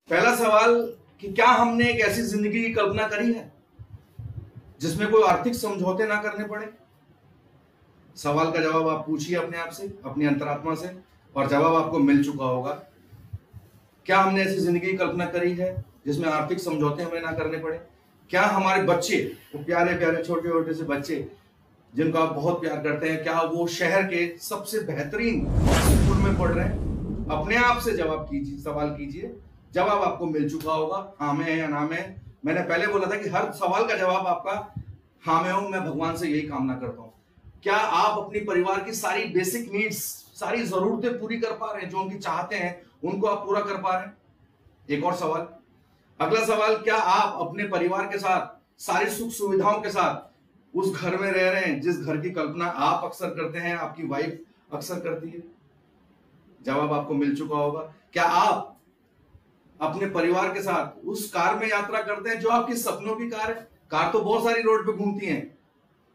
पहला सवाल कि क्या हमने एक ऐसी जिंदगी की कल्पना करी है जिसमें कोई आर्थिक समझौते ना करने पड़े। सवाल का जवाब आप पूछिए अपने आप से, अपनी अंतरात्मा से, और जवाब आपको मिल चुका होगा। क्या हमने ऐसी जिंदगी की कल्पना करी है जिसमें आर्थिक समझौते हमें ना करने पड़े? क्या हमारे बच्चे, वो प्यारे प्यारे छोटे छोटे से बच्चे जिनको आप बहुत प्यार करते हैं, क्या वो शहर के सबसे बेहतरीन स्कूल में पढ़ रहे हैं? अपने आप से जवाब कीजिए, सवाल कीजिए, जवाब आपको मिल चुका होगा। हाँ में है या ना में। मैंने पहले बोला था कि हर सवाल का जवाब आपका हाँ में हो। मैं भगवान से यही कामना करता हूं। क्या आप अपनी परिवार की सारी बेसिक नीड्स, सारी जरूरतें पूरी कर पा रहे हैं? जो उनकी चाहते हैं उनको आप पूरा कर पा रहे हैं? एक और सवाल, अगला सवाल, क्या आप अपने परिवार के साथ सारी सुख सुविधाओं के साथ उस घर में रह रहे हैं जिस घर की कल्पना आप अक्सर करते हैं, आपकी वाइफ अक्सर करती है? जवाब आपको मिल चुका होगा। क्या आप अपने परिवार के साथ उस कार में यात्रा करते हैं जो आपकी सपनों की कार है? कार तो बहुत सारी रोड पे घूमती हैं,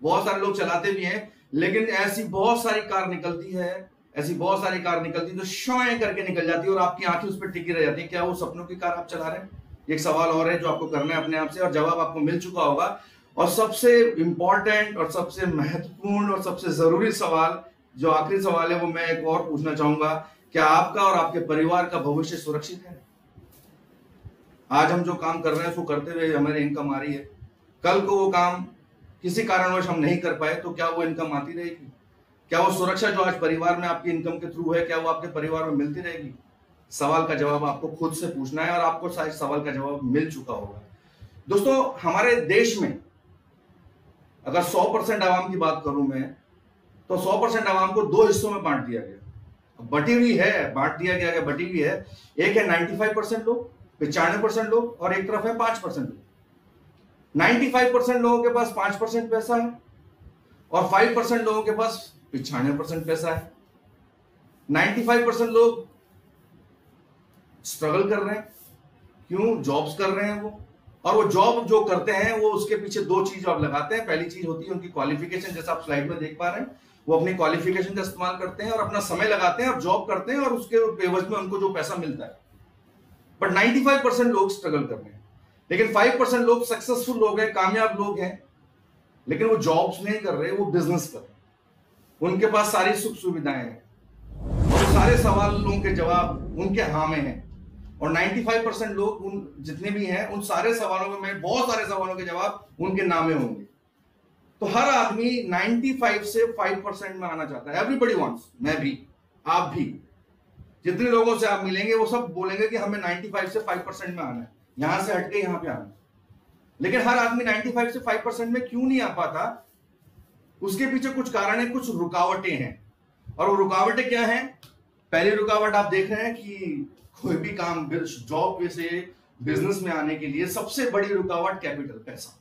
बहुत सारे लोग चलाते भी हैं, लेकिन ऐसी बहुत सारी कार निकलती है, ऐसी बहुत सारी कार निकलती है जो शॉय करके निकल जाती है और आपकी आंखें उस पर टिकी रह जाती है। क्या वो सपनों की कार आप चला रहे हैं? एक सवाल और है जो आपको करना है अपने आप से, और जवाब आपको मिल चुका होगा। और सबसे इंपॉर्टेंट और सबसे महत्वपूर्ण और सबसे जरूरी सवाल, जो आखिरी सवाल है, वो मैं एक और पूछना चाहूंगा, क्या आपका और आपके परिवार का भविष्य सुरक्षित है? आज हम जो काम कर रहे हैं उसको करते हुए हमारी इनकम आ रही है, कल को वो काम किसी कारणवश हम नहीं कर पाए तो क्या वो इनकम आती रहेगी? क्या वो सुरक्षा जो आज परिवार में आपकी इनकम के थ्रू है, क्या वो आपके परिवार में मिलती रहेगी? सवाल का जवाब आपको खुद से पूछना है और आपको शायद सवाल का जवाब मिल चुका होगा। दोस्तों, हमारे देश में अगर 100% आवाम की बात करूं मैं, तो 100% आवाम को दो हिस्सों में बांट दिया गया, बटी हुई है, बांट दिया गया, बटी हुई है। एक है 95% लोग, 95% लोग, और एक तरफ है 5% लोग। 95% लोगों के पास 5% पैसा है और 5% लोगों के पास 95% पैसा है। 95% लोग स्ट्रगल कर रहे हैं। क्यों? जॉब्स कर रहे हैं वो, और वो जॉब जो करते हैं वो उसके पीछे दो चीज आप लगाते हैं। पहली चीज होती है उनकी क्वालिफिकेशन, जैसा आप स्लाइड में देख पा रहे हैं, वो अपनी क्वालिफिकेशन का इस्तेमाल करते हैं और अपना समय लगाते हैं और जॉब करते हैं और उसके एवज में उनको जो पैसा मिलता है। बट 95% लोग स्ट्रगल कर रहे हैं, लेकिन 5% लोग सक्सेसफुल लोग हैं, कामयाब लोग हैं, लेकिन वो जॉब्स नहीं कर रहे, वो बिजनेस कर रहे हैं। उनके पास सारी सुख सुविधाएं हैं और सारे सवालों के जवाब उनके हाँ में हैं। और 95% लोग, उन जितने भी हैं, उन सारे सवालों में, बहुत सारे सवालों के जवाब उनके नाम में होंगे। तो हर आदमी 95 से 5% में आना चाहता है। एवरीबडी वांट्स, मैं भी, आप भी, जितने लोगों से आप मिलेंगे वो सब बोलेंगे कि हमें 95 से 5% में आना है, यहां से हटके यहां पे आना है। लेकिन हर आदमी 95 से 5% में क्यों नहीं आ पाता? उसके पीछे कुछ कारण है, कुछ रुकावटें हैं। और वो रुकावटें क्या हैं? पहली रुकावट आप देख रहे हैं कि कोई भी काम, जॉब से बिजनेस में आने के लिए सबसे बड़ी रुकावट कैपिटल, पैसा।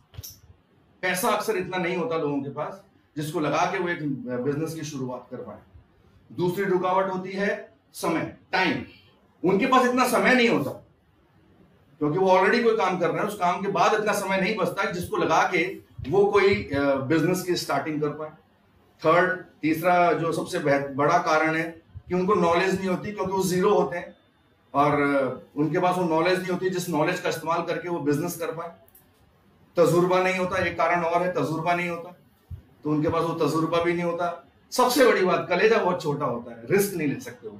पैसा अक्सर इतना नहीं होता लोगों के पास जिसको लगा के वो एक बिजनेस की शुरुआत कर पाए। दूसरी रुकावट होती है समय, टाइम। उनके पास इतना समय नहीं होता क्योंकि वो ऑलरेडी कोई काम कर रहे हैं, उस काम के बाद इतना समय नहीं बचता जिसको लगा के वो कोई बिजनेस की स्टार्टिंग कर पाए। थर्ड, तीसरा जो सबसे बड़ा कारण है कि उनको नॉलेज नहीं होती, क्योंकि वो जीरो होते हैं और उनके पास वो नॉलेज नहीं होती जिस नॉलेज का इस्तेमाल करके वो बिजनेस कर पाए। तजुर्बा नहीं होता, एक कारण और है, तजुर्बा नहीं होता, तो उनके पास वो तजुर्बा भी नहीं होता। सबसे बड़ी बात, कलेजा बहुत छोटा होता है, रिस्क नहीं ले सकते वो,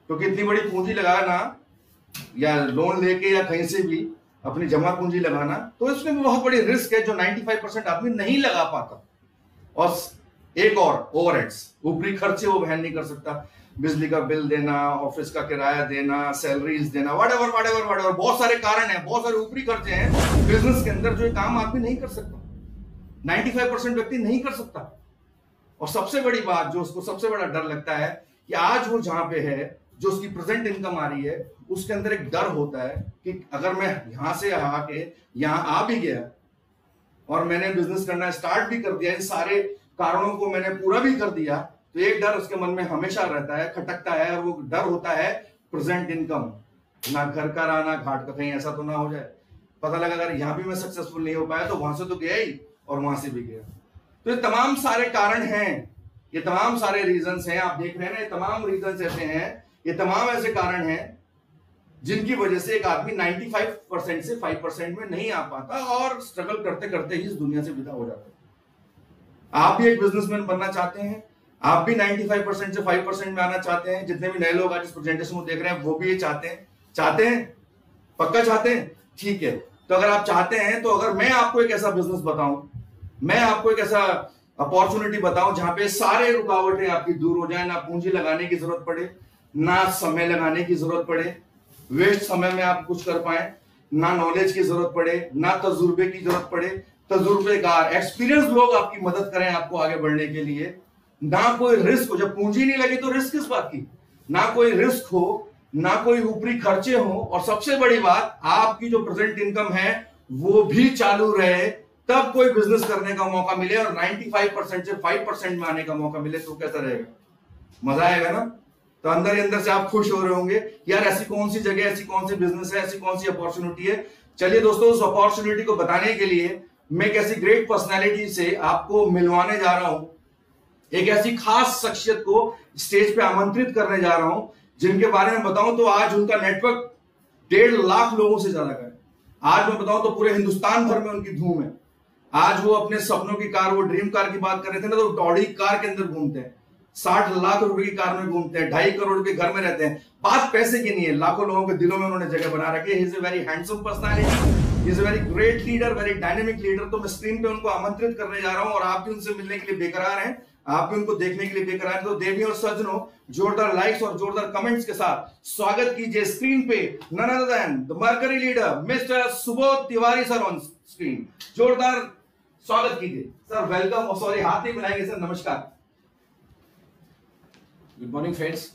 क्योंकि इतनी बड़ी पूंजी लगाना या लोन लेके या कहीं से भी अपनी जमा पूंजी लगाना, तो इसमें बहुत बड़ी रिस्क है जो 95% आदमी नहीं लगा पाता। और एक और, ओवरहेड्स, ऊपरी खर्चे वो वहन नहीं कर सकता। बिजली का बिल देना, ऑफिस का किराया देना, सैलरीज देना, व्हाटएवर, बहुत सारे कारण हैं, बहुत सारे ऊपरी खर्चे हैं बिजनेस के अंदर जो काम आदमी नहीं कर सकता, 95% व्यक्ति नहीं कर सकता। और सबसे बड़ी बात जो उसको सबसे बड़ा डर लगता है कि आज वो जहां पे है, जो उसकी प्रेजेंट इनकम आ रही है, उसके अंदर एक डर होता है कि अगर मैं यहां से आके यहां आ भी गया और मैंने बिजनेस करना स्टार्ट भी कर दिया, इन सारे कारणों को मैंने पूरा भी कर दिया, तो एक डर उसके मन में हमेशा रहता है, खटकता है, और वो डर होता है प्रेजेंट इनकम, ना घर का रहा ना घाट का, कहीं ऐसा तो ना हो जाए, पता लगा अगर यहां भी मैं सक्सेसफुल नहीं हो पाया तो वहां से तो गया ही और वहां से भी गया। तो ये तमाम सारे कारण हैं, ये तमाम सारे रीजंस हैं, आप देख रहे हैं ना, ये तमाम रीजंस ऐसे हैं, ये तमाम ऐसे कारण हैं जिनकी वजह से एक आदमी 95% से 5% में नहीं आ पाता और स्ट्रगल करते करते ही इस दुनिया से विदा हो जाता है। आप भी एक बिजनेसमैन बनना चाहते हैं, आप भी 95% से 5% में आना चाहते हैं। जितने भी नए लोग आज इस प्रेजेंटेशन को देख रहे हैं वो भी ये चाहते हैं, पक्का चाहते हैं, ठीक है। तो अगर आप चाहते हैं तो अगर मैं आपको एक ऐसा बिजनेस बताऊं, मैं आपको एक ऐसा अपॉर्चुनिटी बताऊं जहां पे सारे रुकावटें आपकी दूर हो जाए, ना पूंजी लगाने की जरूरत पड़े, ना समय लगाने की जरूरत पड़े, वेस्ट समय में आप कुछ कर पाए, ना नॉलेज की जरूरत पड़े, ना तजुर्बे की जरूरत पड़े, तजुर्बेकार एक्सपीरियंस लोग आपकी मदद करें आपको आगे बढ़ने के लिए, ना कोई रिस्क हो। जब पूंजी नहीं लगी तो रिस्क किस बात की, ना कोई रिस्क हो, ना कोई ऊपरी खर्चे हो, और सबसे बड़ी बात आपकी जो प्रेजेंट इनकम है वो भी चालू रहे, तब कोई बिजनेस करने का मौका मिले और 95% से 5% में आने का मौका मिले तो कैसा रहेगा, मजा आएगा ना। तो अंदर ही अंदर से आप खुश हो रहे होंगे यार ऐसी कौन सी जगह, ऐसी कौन सी बिजनेस है, ऐसी कौन सी अपॉर्चुनिटी है। चलिए दोस्तों, उस अपॉर्चुनिटी को बताने के लिए मैं एक ऐसी ग्रेट पर्सनैलिटी से आपको मिलवाने जा रहा हूं, एक ऐसी खास शख्सियत को स्टेज पे आमंत्रित करने जा रहा हूं जिनके बारे में बताऊं तो आज उनका नेटवर्क 1.5 लाख लोगों से ज्यादा का है। आज मैं बताऊं तो पूरे हिंदुस्तान भर में उनकी धूम है। आज वो अपने सपनों की कार, वो ड्रीम कार की बात कर रहे थे ना, तो डॉडी कार के अंदर घूमते हैं, 60 लाख रुपए की कार में घूमते हैं, 2.5 करोड़ के घर में रहते हैं। बात पैसे की नहीं है, लाखों लोगों के दिलों में उन्होंने जगह बना रखी है। He is a very handsome personality, he is a very great leader, very dynamic leader. तो मैं स्क्रीन पे उनको आमंत्रित करने जा रहा हूं और आप भी उनसे मिलने के लिए बेकरार हैं, आप भी उनको देखने के लिए बेकरार हैं। तो देवी और सज्जनों, जोरदार लाइक्स और जोरदार कमेंट्स के साथ स्वागत कीजिए स्क्रीन पे none other then the mercury leader mister Subodh Tiwari sir on screen. जोरदार स्वागत कीजिए सर, वेलकम। सॉरी, हाथ नहीं मिलाएंगे सर, नमस्कार। Good morning friends.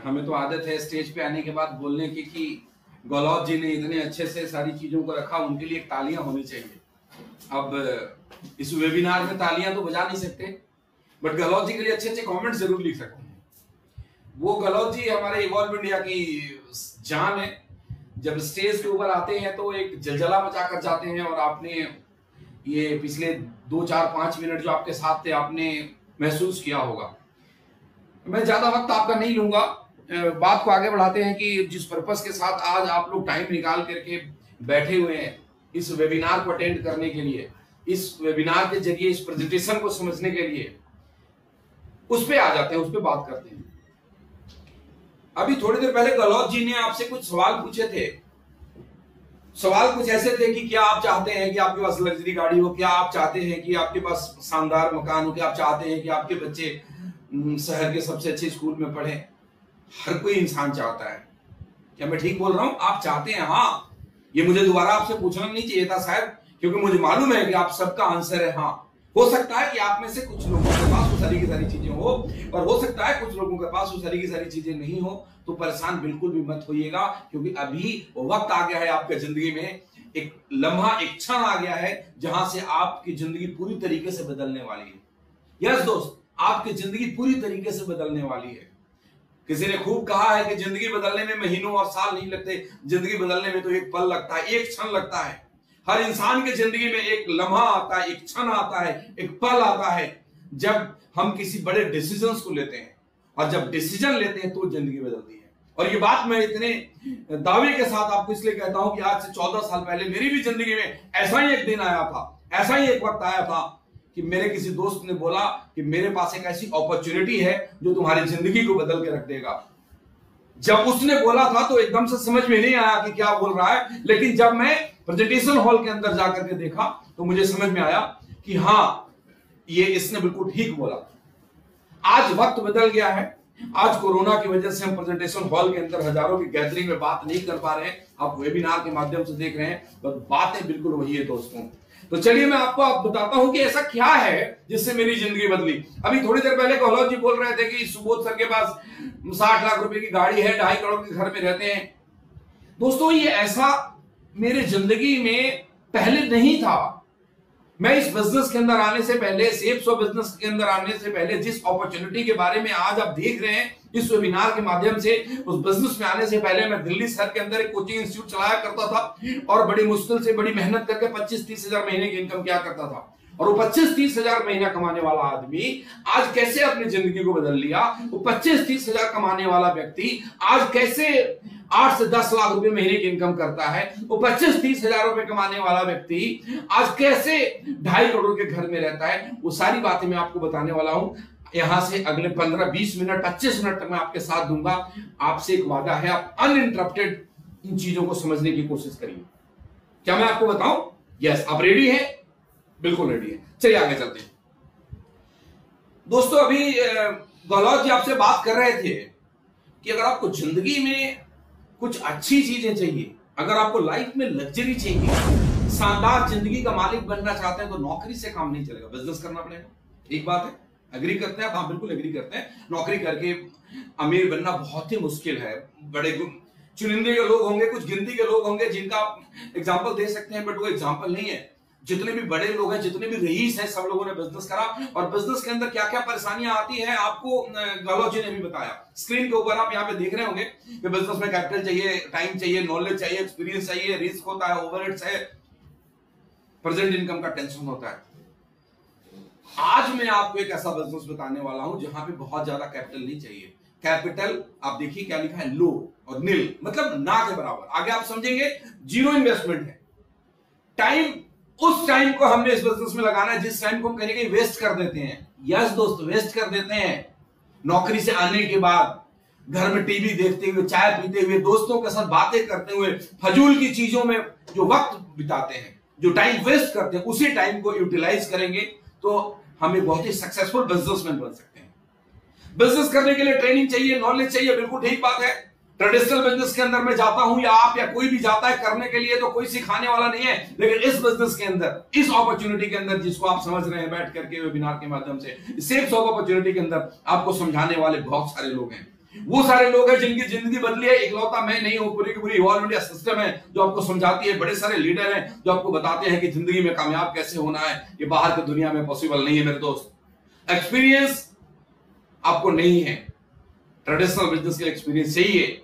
हमें तो आदत है स्टेज पे आने के बाद बोलने की कि गहलोत जी ने इतने अच्छे से सारी चीजों को रखा, उनके लिए तालियां होनी चाहिए। अब इस वेबिनार में तालियां तो बजा नहीं सकते, बट गहलोत जी के लिए अच्छे अच्छे कमेंट जरूर लिख सकते हैं। वो गहलोत जी हमारे इवॉल्व इंडिया की जान है। जब स्टेज के ऊपर आते हैं तो एक जलजला मचा कर जाते हैं, और आपने ये पिछले 2, 4, 5 मिनट जो आपके साथ थे आपने महसूस किया होगा। मैं ज्यादा वक्त आपका नहीं लूंगा, बात को आगे बढ़ाते हैं कि जिस पर्पस के साथ आज आप लोग टाइम निकाल करके बैठे हुए हैं इस वेबिनार को अटेंड करने के लिए, इस वेबिनार के जरिए इस प्रेजेंटेशन को समझने के लिए, उस पे आ जाते हैं, उस पे बात करते हैं। अभी थोड़ी देर पहले गहलोत जी ने आपसे कुछ सवाल पूछे थे। सवाल कुछ ऐसे थे कि क्या आप चाहते हैं कि आपके पास लग्जरी गाड़ी हो, क्या आप चाहते हैं कि आपके पास शानदार मकान हो, क्या आप चाहते हैं कि आपके बच्चे शहर के सबसे अच्छे स्कूल में पढ़े। हर कोई इंसान चाहता है। क्या मैं ठीक बोल रहा हूं? आप चाहते हैं? हाँ। ये मुझे दोबारा आपसे पूछना नहीं चाहिए था शायद, क्योंकि मुझे मालूम है कि आप सबका आंसर है हाँ। हो सकता है कि आप में से कुछ लोगों के पास वो सारी की सारी चीजें हो, और हो सकता है कुछ लोगों के पास वो सारी की सारी चीजें नहीं हो। तो परेशान बिल्कुल भी मत होइएगा, क्योंकि अभी वक्त आ गया है आपके जिंदगी में, एक लम्हा, एक क्षण आ गया है जहां से आपकी जिंदगी पूरी तरीके से बदलने वाली है। यस दोस्त, आपकी जिंदगी पूरी तरीके से बदलने वाली है। किसी ने खूब कहा है कि जिंदगी बदलने में महीनों और साल नहीं लगते, जिंदगी बदलने में तो एक पल लगता है, एक क्षण लगता है। हर इंसान की जिंदगी में एक लम्हा आता है, एक क्षण आता है, एक पल आता है जब हम किसी बड़े डिसीजंस को लेते हैं, और जब डिसीजन लेते हैं तो जिंदगी बदलती है। और ये बात मैं इतने दावे के साथ आपको इसलिए कहता हूं कि आज से 14 साल पहले मेरी भी जिंदगी में ऐसा ही एक दिन आया था, ऐसा ही एक वक्त आया था कि मेरे किसी दोस्त ने बोला कि मेरे पास एक ऐसी अपॉर्चुनिटी है जो तुम्हारी जिंदगी को बदल के रख देगा। जब उसने बोला था तो एकदम से समझ में नहीं आया कि क्या बोल रहा है, लेकिन जब मैं प्रेजेंटेशन हॉल के अंदर जाकर के देखा तो मुझे समझ में आया कि हाँ, ये इसने बिल्कुल ठीक बोला। आज वक्त बदल गया है। आज कोरोना की वजह से हम प्रेजेंटेशन हॉल के अंदर हजारों की गैदरिंग में बात नहीं कर पा रहे हैं, आप वेबिनार के माध्यम से देख रहे हैं, पर बातें बिल्कुल वही है दोस्तों। तो चलिए मैं आपको बताता हूं कि ऐसा क्या है जिससे मेरी जिंदगी बदली। अभी थोड़ी देर पहले गहलोत जी बोल रहे थे कि सुबोध सर के पास 60 लाख रुपए की गाड़ी है, 2.5 करोड़ के घर में रहते हैं। दोस्तों, ये ऐसा मेरे जिंदगी में पहले नहीं था। मैं इस बिजनेस के अंदर आने से पहले, सेप्स ऑफ बिजनेस के अंदर आने से पहले, जिस अपॉर्चुनिटी के बारे में आज आप देख रहे हैं इस वेबिनार के माध्यम से, उस बिजनेस में आने से पहले मैं दिल्ली शहर के अंदर एक कोचिंग इंस्टीट्यूट चलाया करता था, और बड़ी मुश्किल से, बड़ी मेहनत करके 25-30 हजार महीने की इनकम किया करता था। और वो 25-30 हजार महीना कमाने वाला आदमी आज कैसे अपनी जिंदगी को बदल लिया। वो 25-30 हजार कमाने वाला व्यक्ति आज कैसे 8 से 10 लाख रुपए महीने की इनकम करता है, वो 25-30 हजार रुपए कमाने वाला व्यक्ति आज कैसे 2.5 करोड़ के घर में रहता है, वो सारी बातें मैं आपको बताने वाला हूं। यहां से अगले 15-20 मिनट 25 मिनट तक मैं आपके साथ दूंगा। आपसे एक वादा है, आप अनइंटरप्टेड इन चीजों को समझने की कोशिश करिए। क्या मैं आपको बताऊं? यस, आप रेडी हैं? बिल्कुल रेडी है। चलिए आगे चलते हैं दोस्तों। अभी गहलोत जी आपसे बात कर रहे थे कि अगर आपको जिंदगी में कुछ अच्छी चीजें चाहिए, अगर आपको लाइफ में लग्जरी चाहिए, शानदार जिंदगी का मालिक बनना चाहते हैं, तो नौकरी से काम नहीं चलेगा, बिजनेस करना पड़ेगा। एक बात है, एग्री करते हैं आप? हाँ, बिल्कुल एग्री करते हैं। नौकरी करके अमीर बनना बहुत ही मुश्किल है। बड़े चुनिंदे के लोग होंगे, कुछ गिनती के लोग होंगे जिनका आप एग्जाम्पल दे सकते हैं, बट वो एग्जाम्पल नहीं है। जितने भी बड़े लोग हैं, जितने भी रईस हैं, सब लोगों ने बिजनेस करा। और बिजनेस के अंदर क्या क्या परेशानियां आती है आपको गहलोत जी ने भी बताया। स्क्रीन के ऊपर आप यहाँ पे देख रहे होंगे कि बिजनेस में कैपिटल चाहिए, टाइम चाहिए, नॉलेज चाहिए, एक्सपीरियंस चाहिए, रिस्क होता है, ओवरहेड्स है, प्रेजेंट इनकम का टेंशन होता है। आज मैं आपको एक ऐसा बिजनेस बताने वाला हूं जहां पे बहुत ज्यादा कैपिटल नहीं चाहिए। कैपिटल आप देखिए क्या लिखा है, लो और नील, मतलब ना के बराबर। आगे आप समझेंगे जीरो इन्वेस्टमेंट है। टाइम, उस टाइम को हमने इस बिजनेस में लगाना है जिस टाइम को हम कहीं वेस्ट कर देते हैं। यस दोस्त, वेस्ट कर देते हैं। नौकरी से आने के बाद घर में टीवी देखते हुए, चाय पीते हुए, दोस्तों के साथ बातें करते हुए, फजूल की चीजों में जो वक्त बिताते हैं, जो टाइम वेस्ट करते हैं, उसी टाइम को यूटिलाइज करेंगे तो हम एक बहुत ही सक्सेसफुल बिजनेसमैन बन सकते हैं। बिजनेस करने के लिए ट्रेनिंग चाहिए, नॉलेज चाहिए, बिल्कुल ठीक बात है। ट्रेडिशनल बिजनेस के अंदर मैं जाता हूं, या आप या कोई भी जाता है करने के लिए, तो कोई सिखाने वाला नहीं है। लेकिन इस बिजनेस के अंदर, इस अपॉर्चुनिटी के अंदर, जिसको आप समझ रहे हैं बैठ करके वेबिनार के माध्यम से, सेफ ऑफ अपॉर्चुनिटी के अंदर आपको समझाने वाले बहुत सारे लोग हैं। वो सारे लोग हैं जिनकी जिंदगी बदली है। इकलौता मैं नहीं हूं, पूरी की पूरी ऑल इंडिया सिस्टम है जो आपको समझाती है। बड़े सारे लीडर हैं जो आपको बताते हैं कि जिंदगी में कामयाब कैसे होना है। ये बाहर की दुनिया में पॉसिबल नहीं है मेरे दोस्त। एक्सपीरियंस आपको नहीं है, ट्रेडिशनल बिजनेस के एक्सपीरियंस चाहिए,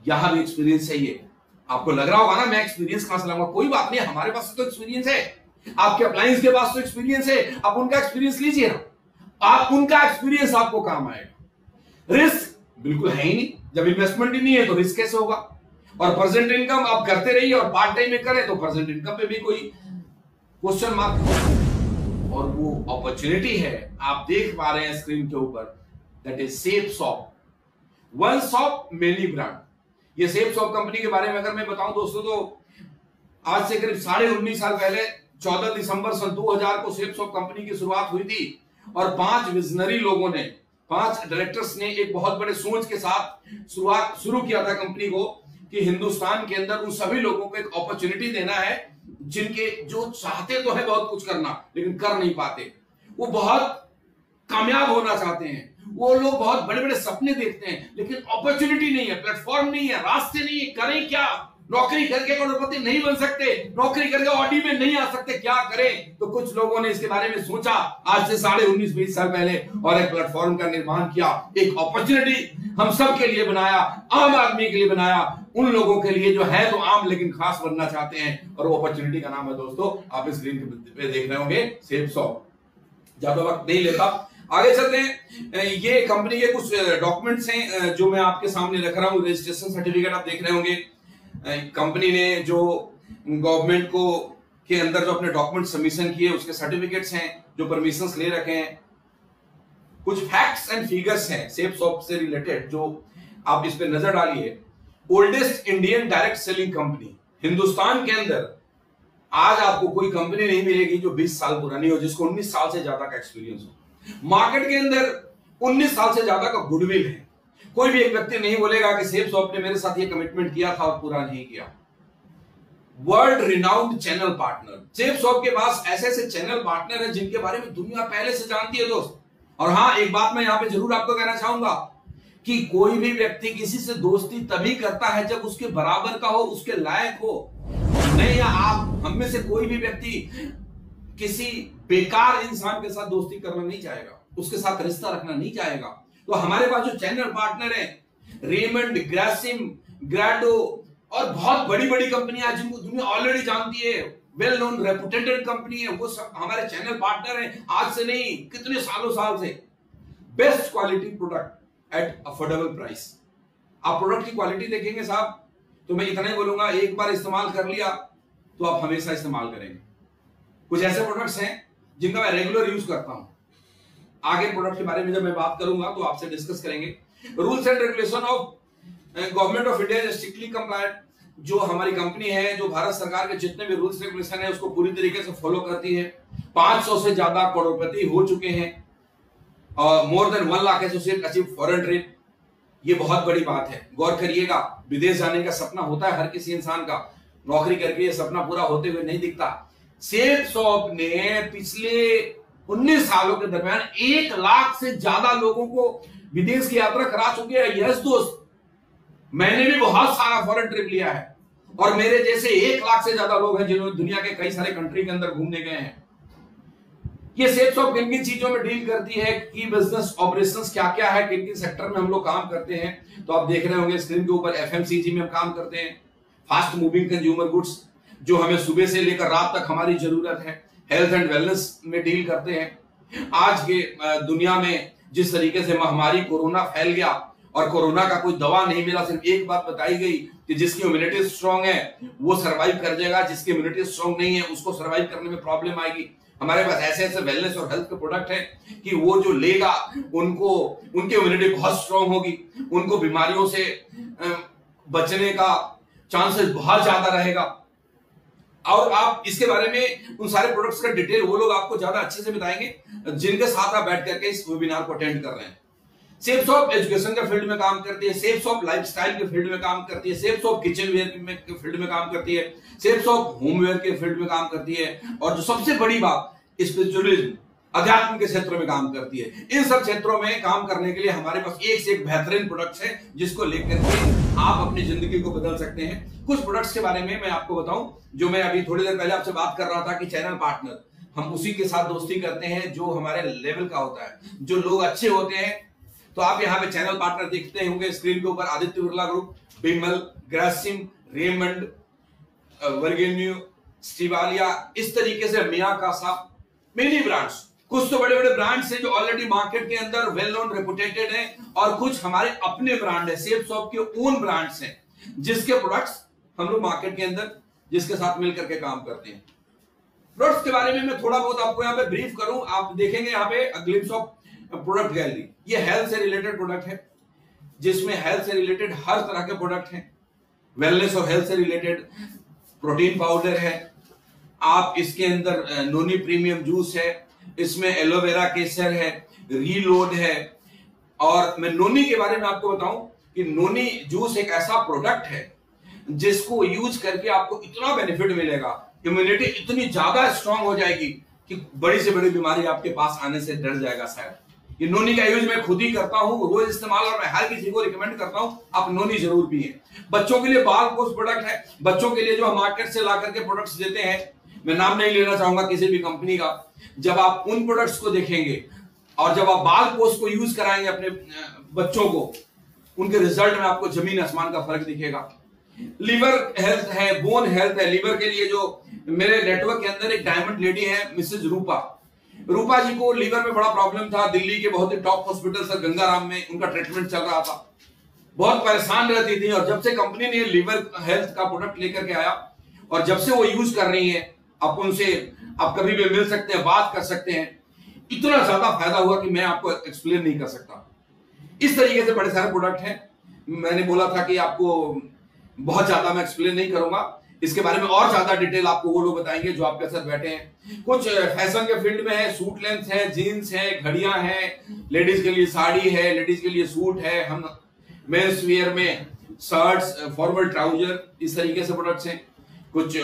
यहां भी एक्सपीरियंस चाहिए। आपको लग रहा होगा ना मैं एक्सपीरियंस कहां से लाऊंगा? कोई बात नहीं, हमारे पास तो एक्सपीरियंस है, आपके अप्लायंस के पास तो एक्सपीरियंस है। आप उनका एक्सपीरियंस लीजिए ना, आप उनका एक्सपीरियंस आपको काम आएगा। रिस्क बिल्कुल है ही नहीं, जब इन्वेस्टमेंट ही नहीं है तो रिस्क कैसे होगा? और प्रेजेंट इनकम आप करते रहिए और पार्ट टाइम में करें तो प्रेजेंट इनकम पे भी कोई क्वेश्चन मार्क। और वो अपॉर्चुनिटी है, आप देख पा रहे हैं स्क्रीन के ऊपर, that is safe shop, one shop many brand. ये सेफ शॉप कंपनी के बारे में अगर मैं बताऊं दोस्तों, तो आज से करीब 19.5 साल पहले 14 दिसंबर सन 2000 को सेफ शॉप कंपनी की शुरुआत हुई थी। और 5 विजनरी लोगों ने, 5 डायरेक्टर्स ने एक बहुत बड़े सोच के साथ शुरू किया था कंपनी को, कि हिंदुस्तान के अंदर उन सभी लोगों को एक अपॉर्चुनिटी देना है जिनके, जो चाहते तो है बहुत कुछ करना लेकिन कर नहीं पाते। वो बहुत कामयाब होना चाहते हैं, वो लोग बहुत बड़े बड़े सपने देखते हैं लेकिन अपॉर्चुनिटी नहीं है, प्लेटफॉर्म नहीं है, रास्ते नहीं है। करें क्या? नौकरी करके करोड़पति नहीं बन सकते, नौकरी करके ऑडी में नहीं आ सकते, क्या करें? तो कुछ लोगों ने इसके बारे में सोचा आज से 19.5-20 साल पहले, और एक प्लेटफॉर्म का निर्माण किया, एक अपॉर्चुनिटी हम सब के लिए बनाया, आम आदमी के लिए बनाया, उन लोगों के लिए जो है तो आम लेकिन खास बनना चाहते हैं। और वो अपॉर्चुनिटी का नाम है दोस्तों, आप स्क्रीन पे देख रहे होंगे, सेफ शॉप। ज्यादा वक्त नहीं लेता, आगे चलते हैं। ये कंपनी के कुछ डॉक्यूमेंट्स हैं जो मैं आपके सामने रख रहा हूं। रजिस्ट्रेशन सर्टिफिकेट आप देख रहे होंगे। कंपनी ने जो गवर्नमेंट को के अंदर जो अपने डॉक्यूमेंट सबमिशन किए उसके सर्टिफिकेट्स हैं, जो परमिशंस ले रखे हैं। कुछ फैक्ट्स एंड फिगर्स हैं सेफ शॉप से रिलेटेड, जो आप इस पे नजर डालिए। Oldest Indian direct selling company Hindustan के अंदर, आज आपको कोई कंपनी नहीं मिलेगी जो 20 साल पुरानी हो, जिसको 19 साल से ज्यादा का एक्सपीरियंस हो। मार्केट के अंदर 19 साल से ज्यादा का गुडविल है। कोई भी एक व्यक्ति नहीं बोलेगा कि सेफ शॉप ने मेरे साथ ये कमिटमेंट किया था और पूरा नहीं किया। World renowned channel partner, safe shop के पास ऐसे ऐसे चैनल पार्टनर हैं जिनके बारे में दुनिया पहले से जानती है दोस्त। और हाँ, एक बात मैं यहां पे जरूर आपको कहना चाहूंगा कि कोई भी व्यक्ति किसी से दोस्ती तभी करता है जब उसके बराबर का हो, उसके लायक हो। नहीं, आप हम में से कोई भी व्यक्ति किसी बेकार इंसान के साथ दोस्ती करना नहीं चाहेगा, उसके साथ रिश्ता रखना नहीं चाहेगा। तो हमारे पास जो चैनल पार्टनर है, रेमंड, ग्रासिम, ग्राडो और बहुत बड़ी बड़ी कंपनियां जिनको दुनिया ऑलरेडी जानती है, वेल नोन रेपुटेटेड कंपनी है, वो सब हमारे चैनल पार्टनर हैं। आज से नहीं, कितने सालों साल से। Best quality product at affordable price, आप प्रोडक्ट की क्वालिटी देखेंगे साहब, तो मैं इतना ही बोलूंगा, एक बार इस्तेमाल कर लिया तो आप हमेशा इस्तेमाल करेंगे। कुछ ऐसे प्रोडक्ट्स हैं जिनका मैं रेगुलर यूज करता हूं। आगे प्रोडक्ट के बारे में जब मैं बात करूंगा तो आपसे डिस्कस करेंगे। Rules and regulation of government of India is strictly compliant. जो हमारी कंपनी है, जो भारत सरकार के जितने भी रूल्स रेगुलेशन है उसको पूरी तरीके से फॉलो करती है। 500 से ज्यादा करोड़पति हो चुके हैं और more than 1 lakh associate achieve foreign trip. ये बहुत बड़ी बात है, गौर करिएगा। विदेश जाने का सपना होता है हर किसी इंसान का, नौकरी करके ये सपना पूरा होते हुए नहीं दिखता। सेफ शॉप ने पिछले 19 सालों के दरमियान 1 लाख से ज्यादा लोगों को विदेश की यात्रा करा चुके हैं। यस दोस्त, मैंने भी बहुत सारा फॉरेन ट्रिप लिया है और मेरे जैसे 1 लाख से ज्यादा लोग हैं जिन्होंने दुनिया के कई सारे कंट्री के अंदर घूमने गए हैं। ये सेफ शॉप किन किन चीजों में डील करती है, की बिजनेस ऑपरेशंस क्या क्या है, किन किन सेक्टर में हम लोग काम करते हैं, तो आप देख रहे होंगे स्क्रीन के ऊपर। एफएमसीजी में हम काम करते हैं, फास्ट मूविंग कंज्यूमर गुड्स जो हमें सुबह से लेकर रात तक हमारी जरूरत है। हेल्थ एंड वेलनेस में डील करते हैं। आज के दुनिया में जिस तरीके से महामारी कोरोना फैल गया और कोरोना का कोई दवा नहीं मिला, सिर्फ एक बात बताई गई कि जिसकी इम्यूनिटी स्ट्रांग है वो सरवाइव कर जाएगा, जिसकी इम्यूनिटी स्ट्रांग नहीं है उसको सरवाइव करने में प्रॉब्लम आएगी। हमारे पास ऐसे ऐसे वेलनेस और हेल्थ के प्रोडक्ट हैं कि वो जो लेगा उनको, उनकी इम्यूनिटी बहुत स्ट्रांग होगी, उनको बीमारियों से बचने का चांसेस बहुत ज्यादा रहेगा। और आप इसके बारे में उन सारे प्रोडक्ट्स का डिटेल वो लोग आपको ज्यादा अच्छे से बताएंगे जिनके साथ आप बैठ करके इस वेबिनार को अटेंड कर रहे हैं। सेफ शॉप एजुकेशन के फील्ड में काम करती है, सेफ शॉप लाइफस्टाइल के फील्ड में काम करती है, सेफ शॉप किचन वेयर के फील्ड में काम करती है, सेफ शॉप होमवेयर के फील्ड में काम करती है, और जो सबसे बड़ी बात स्पिरिचुअलिज्म अध्यात्म के क्षेत्र में काम करती है। इन सब क्षेत्रों में काम करने के लिए हमारे पास एक से एक बेहतरीन प्रोडक्ट्स है जिसको लेकर के आप अपनी जिंदगी को बदल सकते हैं। कुछ प्रोडक्ट्स के बारे में मैं आपको बताऊं, जो मैं अभी थोड़ी देर पहले आपसे बात कर रहा था कि चैनल पार्टनर, हम उसी के साथ दोस्ती करते हैं जो हमारे लेवल का होता है, जो लोग अच्छे होते हैं। तो आप यहाँ पे चैनल पार्टनर देखते होंगे स्क्रीन के ऊपर, आदित्य बिरला ग्रुप, बिमल, ग्रासिम, रेमंड, वर्गेन्यू, स्टीवालिया, इस तरीके से मिया कासा, मेनी ब्रांड्स। कुछ तो बड़े बड़े ब्रांड्स हैं जो ऑलरेडी मार्केट के अंदर वेल नोन रेपुटेटेड हैं, और कुछ हमारे अपने ब्रांड है, सेफ शॉप के ओन ब्रांड्स हैं जिसके प्रोडक्ट्स हम लोग मार्केट के अंदर जिसके साथ मिलकर के काम करते हैं। प्रोडक्ट्स के बारे में मैं थोड़ा बहुत आपको यहाँ पे ब्रीफ करूं। आप देखेंगे यहाँ पे ग्लिम्स ऑफ प्रोडक्ट गैलरी, ये हेल्थ से रिलेटेड प्रोडक्ट है जिसमें हेल्थ से रिलेटेड हर तरह के प्रोडक्ट हैं। वेलनेस और हेल्थ से रिलेटेड प्रोटीन पाउडर है, आप इसके अंदर नोनी प्रीमियम जूस है, इसमें एलोवेरा केसर है, रीलोड है। और मैं नोनी के बारे में आपको बताऊं कि नोनी जूस एक ऐसा प्रोडक्ट है जिसको यूज करके आपको इतना बेनिफिट मिलेगा, इम्यूनिटी इतनी ज्यादा स्ट्रांग हो जाएगी कि बड़ी से बड़ी बीमारी आपके पास आने से डर जाएगा शायद। ये नोनी का यूज मैं खुद ही करता हूं, रोज इस्तेमाल, और मैं हर किसी को रिकमेंड करता हूं आप नोनी जरूर पिए। बच्चों के लिए बाल पोस्ट प्रोडक्ट है, बच्चों के लिए जो हम मार्केट से ला करके प्रोडक्ट्स देते हैं, मैं नाम नहीं लेना चाहूंगा किसी भी कंपनी का। जब आप उन प्रोडक्ट्स को देखेंगे और जब आप बाल पोस्ट को यूज कराएंगे अपने बच्चों को, उनके रिजल्ट में आपको जमीन आसमान का फर्क दिखेगा। लीवर हेल्थ है, बोन हेल्थ है। लीवर के लिए जो मेरे नेटवर्क के अंदर एक डायमंड लेडी है, मिसेज रूपा जी को लीवर में बड़ा प्रॉब्लम था। दिल्ली के बहुत ही टॉप हॉस्पिटल सर गंगाराम में उनका ट्रीटमेंट चल रहा था, बहुत परेशान रहती थी, और जब से कंपनी ने लीवर हेल्थ का प्रोडक्ट लेकर के आया और जब से वो यूज कर रही है, आप उनसे आप कभी भी मिल सकते हैं, बात कर सकते हैं, इतना ज्यादा फायदा हुआ कि मैं आपको एक्सप्लेन नहीं कर सकता। इस तरीके से बड़े सारे प्रोडक्ट हैं। मैंने बोला था कि आपको बहुत ज्यादा मैं एक्सप्लेन नहीं करूंगा, इसके बारे में और ज्यादा डिटेल आपको वो लोग बताएंगे जो आपके साथ बैठे हैं। कुछ फैशन के फील्ड में है, सूट लेंथ है, जीन्स है, घड़ियां हैं, लेडीज के लिए साड़ी है, लेडीज के लिए सूट है, हम मेंस वियर में शर्ट्स, फॉर्मल ट्राउजर, इस तरीके से प्रोडक्ट्स हैं। कुछ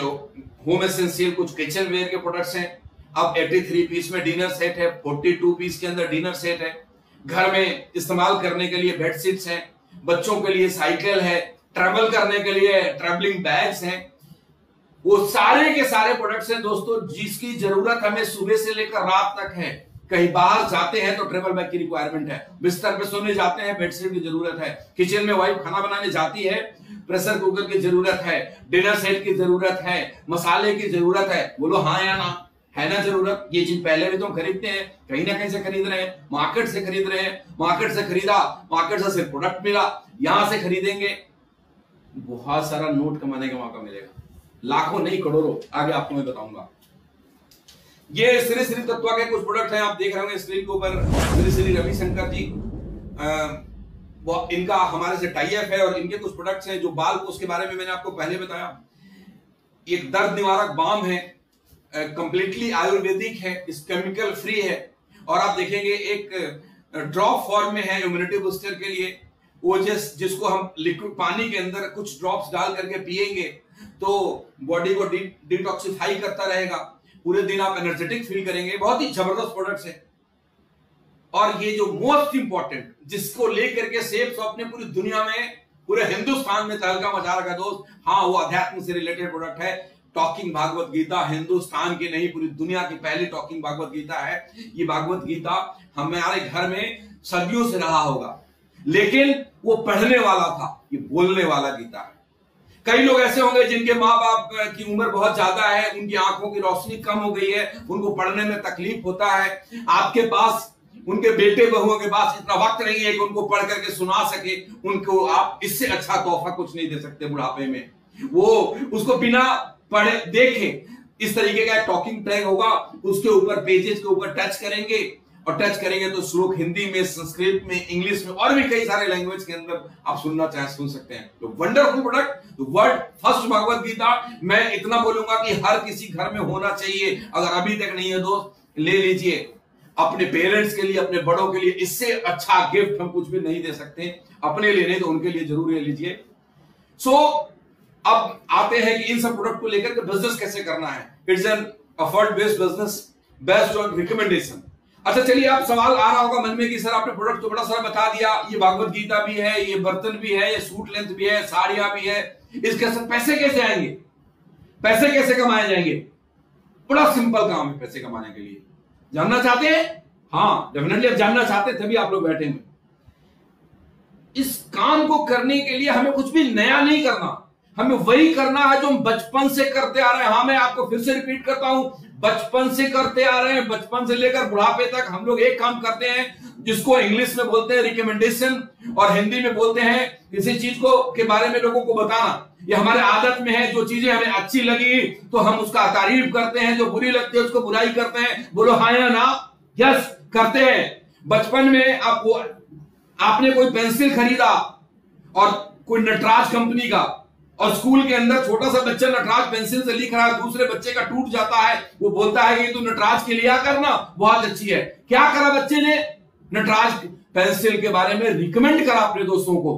होम एसेंशियल, कुछ किचन वेयर के प्रोडक्ट्स हैं। अब 83 पीस में डिनर सेट है, 42 पीस के अंदर डिनर सेट है। घर में इस्तेमाल करने के लिए बेडशीट्स हैं, बच्चों के लिए साइकिल है, ट्रैवल करने के लिए ट्रैवलिंग बैग्स हैं। वो सारे के सारे प्रोडक्ट्स हैं दोस्तों जिसकी जरूरत हमें सुबह से लेकर रात तक है। कहीं बाहर जाते हैं तो ट्रैवल बैग की रिक्वायरमेंट है, बिस्तर पे सोने जाते हैं बेडशीट की जरूरत है, किचन में वाइफ खाना बनाने जाती है प्रेशर कुकर की जरूरत है, डिनर सेट की जरूरत है, मसाले की जरूरत है। बोलो हाँ या ना? है ना जरूरत। ये चीज पहले भी तो हम खरीदते हैं, कहीं ना कहीं से खरीद रहे हैं, मार्केट से खरीद रहे हैं, मार्केट से खरीदा, मार्केट से सिर्फ प्रोडक्ट मिला, यहां से खरीदेंगे, बहुत सारा नोट कमाने का मौका मिलेगा, लाखों नहीं करोड़ों। आगे आपको मैं बताऊंगा। ये श्री श्री तत्वा के कुछ प्रोडक्ट हैं, आप देख रहे होंगे स्क्रीन के ऊपर, श्री श्री रविशंकर जी, वो इनका हमारे से टाई अप है और इनके कुछ प्रोडक्ट्स हैं जो बाल, उसके बारे में मैंने आपको पहले बताया। एक दर्द निवारक बाम है, कंप्लीटली आयुर्वेदिक है, इस केमिकल फ्री है, और आप देखेंगे एक ड्रॉप फॉर्म में है इम्यूनिटी बूस्टर के लिए। वो जिसको हम लिक्विड पानी के अंदर कुछ ड्रॉप्स डाल करके पिएंगे तो बॉडी को डिटॉक्सिफाई करता रहेगा, पूरे दिन आप एनर्जेटिक फील करेंगे। बहुत ही जबरदस्त प्रोडक्ट्स है। और ये जो मोस्ट इंपॉर्टेंट, जिसको लेकर के सेब शॉप ने पूरी दुनिया में, पूरे हिंदुस्तान में तहलका मचा रखा दोस्त, हाँ वो अध्यात्म से रिलेटेड प्रोडक्ट है। टॉकिंग भागवत गीता हिंदुस्तान की नहीं, पूरी दुनिया की पहली टॉकिंग भागवत गीता है। ये भागवत गीता हमारे घर में सदियों से रहा होगा, लेकिन वो पढ़ने वाला था, ये बोलने वाला गीता है। कई लोग ऐसे होंगे जिनके माँ बाप की उम्र बहुत ज्यादा है, उनकी आंखों की रोशनी कम हो गई है, उनको पढ़ने में तकलीफ होता है। आपके पास, उनके बेटे बहुओं के पास इतना वक्त नहीं है कि उनको पढ़ करके सुना सके, उनको आप इससे अच्छा तोहफा कुछ नहीं दे सकते बुढ़ापे में। वो उसको बिना पढ़े देखे, इस तरीके का टॉकिंग टैग होगा, उसके ऊपर पेजेस के ऊपर टच करेंगे, और टच करेंगे तो श्लोक हिंदी में, संस्कृत में, इंग्लिश में और भी कई सारे लैंग्वेज के अंदर आप सुनना चाहे सुन सकते हैं। तो wonderful product, world first Bhagavad Gita. मैं इतना बोलूंगा कि हर किसी घर में होना चाहिए। अगर अभी तक नहीं है दोस्त, ले लीजिए, अपने पेरेंट्स के लिए, अपने बड़ों के लिए। इससे अच्छा गिफ्ट हम कुछ भी नहीं दे सकते, अपने लिए नहीं तो उनके लिए जरूर ले लीजिए। सो अब आते हैं कि इन सब प्रोडक्ट को लेकर के बिजनेस कैसे करना है। It's an effort based business based on recommendation. अच्छा चलिए, आप सवाल आ रहा होगा मन में कि सर आपने प्रोडक्ट तो बड़ा सारा बता दिया, ये भागवत गीता भी है, ये बर्तन भी है, ये सूट लेंथ भी है, साड़ियां भी है, इसके साथ पैसे कैसे आएंगे, पैसे कैसे कमाए जाएंगे? बड़ा सिंपल काम है पैसे कमाने के लिए। जानना चाहते हैं? हाँ डेफिनेटली, आप जानना चाहते हैं तभी आप लोग बैठे हैं। इस काम को करने के लिए हमें कुछ भी नया नहीं करना, हमें वही करना है जो हम बचपन से करते आ रहे हैं। हाँ, मैं आपको फिर से रिपीट करता हूं, बचपन से करते आ रहे हैं, बचपन से लेकर बुढ़ापे तक हम लोग एक काम करते हैं, जिसको इंग्लिश में बोलते हैं रिकमेंडेशन, और हिंदी में बोलते हैं किसी चीज को के बारे में लोगों को बताना। ये हमारे आदत में है, जो चीजें हमें अच्छी लगी तो हम उसका तारीफ करते हैं, जो बुरी लगती है उसको बुराई करते हैं। बोलो हाँ या ना? यस, करते हैं। बचपन में आपने कोई पेंसिल खरीदा और कोई नटराज कंपनी का, और स्कूल के अंदर छोटा सा बच्चा नटराज पेंसिल से लिख रहा है, दूसरे बच्चे का टूट जाता है, वो बोलता है कि तू नटराज के लिया करना, बहुत अच्छी है। क्या करा बच्चे ने? नटराज पेंसिल के बारे में रिकमेंड करा अपने दोस्तों को।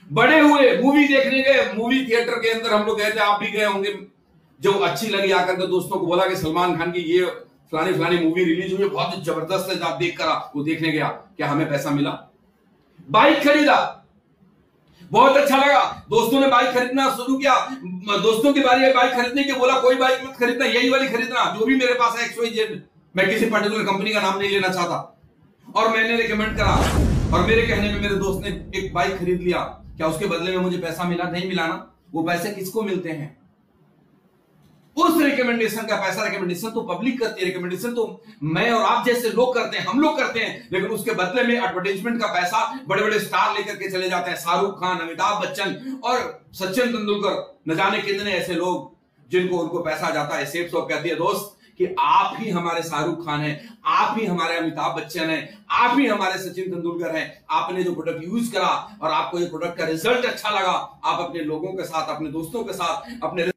बड़े हुए मूवी देखने गए, मूवी थिएटर के अंदर हम लोग गए थे, आप भी गए होंगे, जो अच्छी लगी आकर के दोस्तों को बोला कि सलमान खान की ये फलानी फलानी मूवी रिलीज हुई है, बहुत जबरदस्त है, आप देख कर वो देखने गया, क्या हमें पैसा मिला? बाइक खरीदा, बहुत अच्छा लगा, दोस्तों ने बाइक खरीदना शुरू किया, दोस्तों की बारी है बाइक खरीदने की, बोला कोई बाइक मत खरीदना, यही वाली खरीदना जो भी मेरे पास है XYZ, मैं किसी पर्टिकुलर कंपनी का नाम नहीं लेना चाहता। और मैंने रिकमेंड करा, और मेरे कहने में मेरे दोस्त ने एक बाइक खरीद लिया। क्या उसके बदले में मुझे पैसा मिला? नहीं मिला ना। वो पैसे किसको मिलते हैं? उस रिकमेंडेशन का पैसा। रिकमेंडेशन तो पब्लिक करती है, रिकमेंडेशन तो मैं और आप जैसे लोग करते हैं, हम लोग करते हैं, लेकिन उसके बदले में एडवर्टाइजमेंट का पैसा बड़े बड़े स्टार लेकर के चले जाते हैं। शाहरुख खान, अमिताभ बच्चन और सचिन तेंदुलकर, न जाने कितने ऐसे लोग जिनको उनको पैसा जाता है। सेफ शॉप कहती है दोस्त कि आप ही हमारे शाहरुख खान हैं, आप ही हमारे अमिताभ बच्चन हैं, आप ही हमारे सचिन तेंदुलकर हैं। आपने जो प्रोडक्ट यूज करा और आपको ये प्रोडक्ट का रिजल्ट अच्छा लगा, आप अपने लोगों के साथ, अपने दोस्तों के साथ, अपने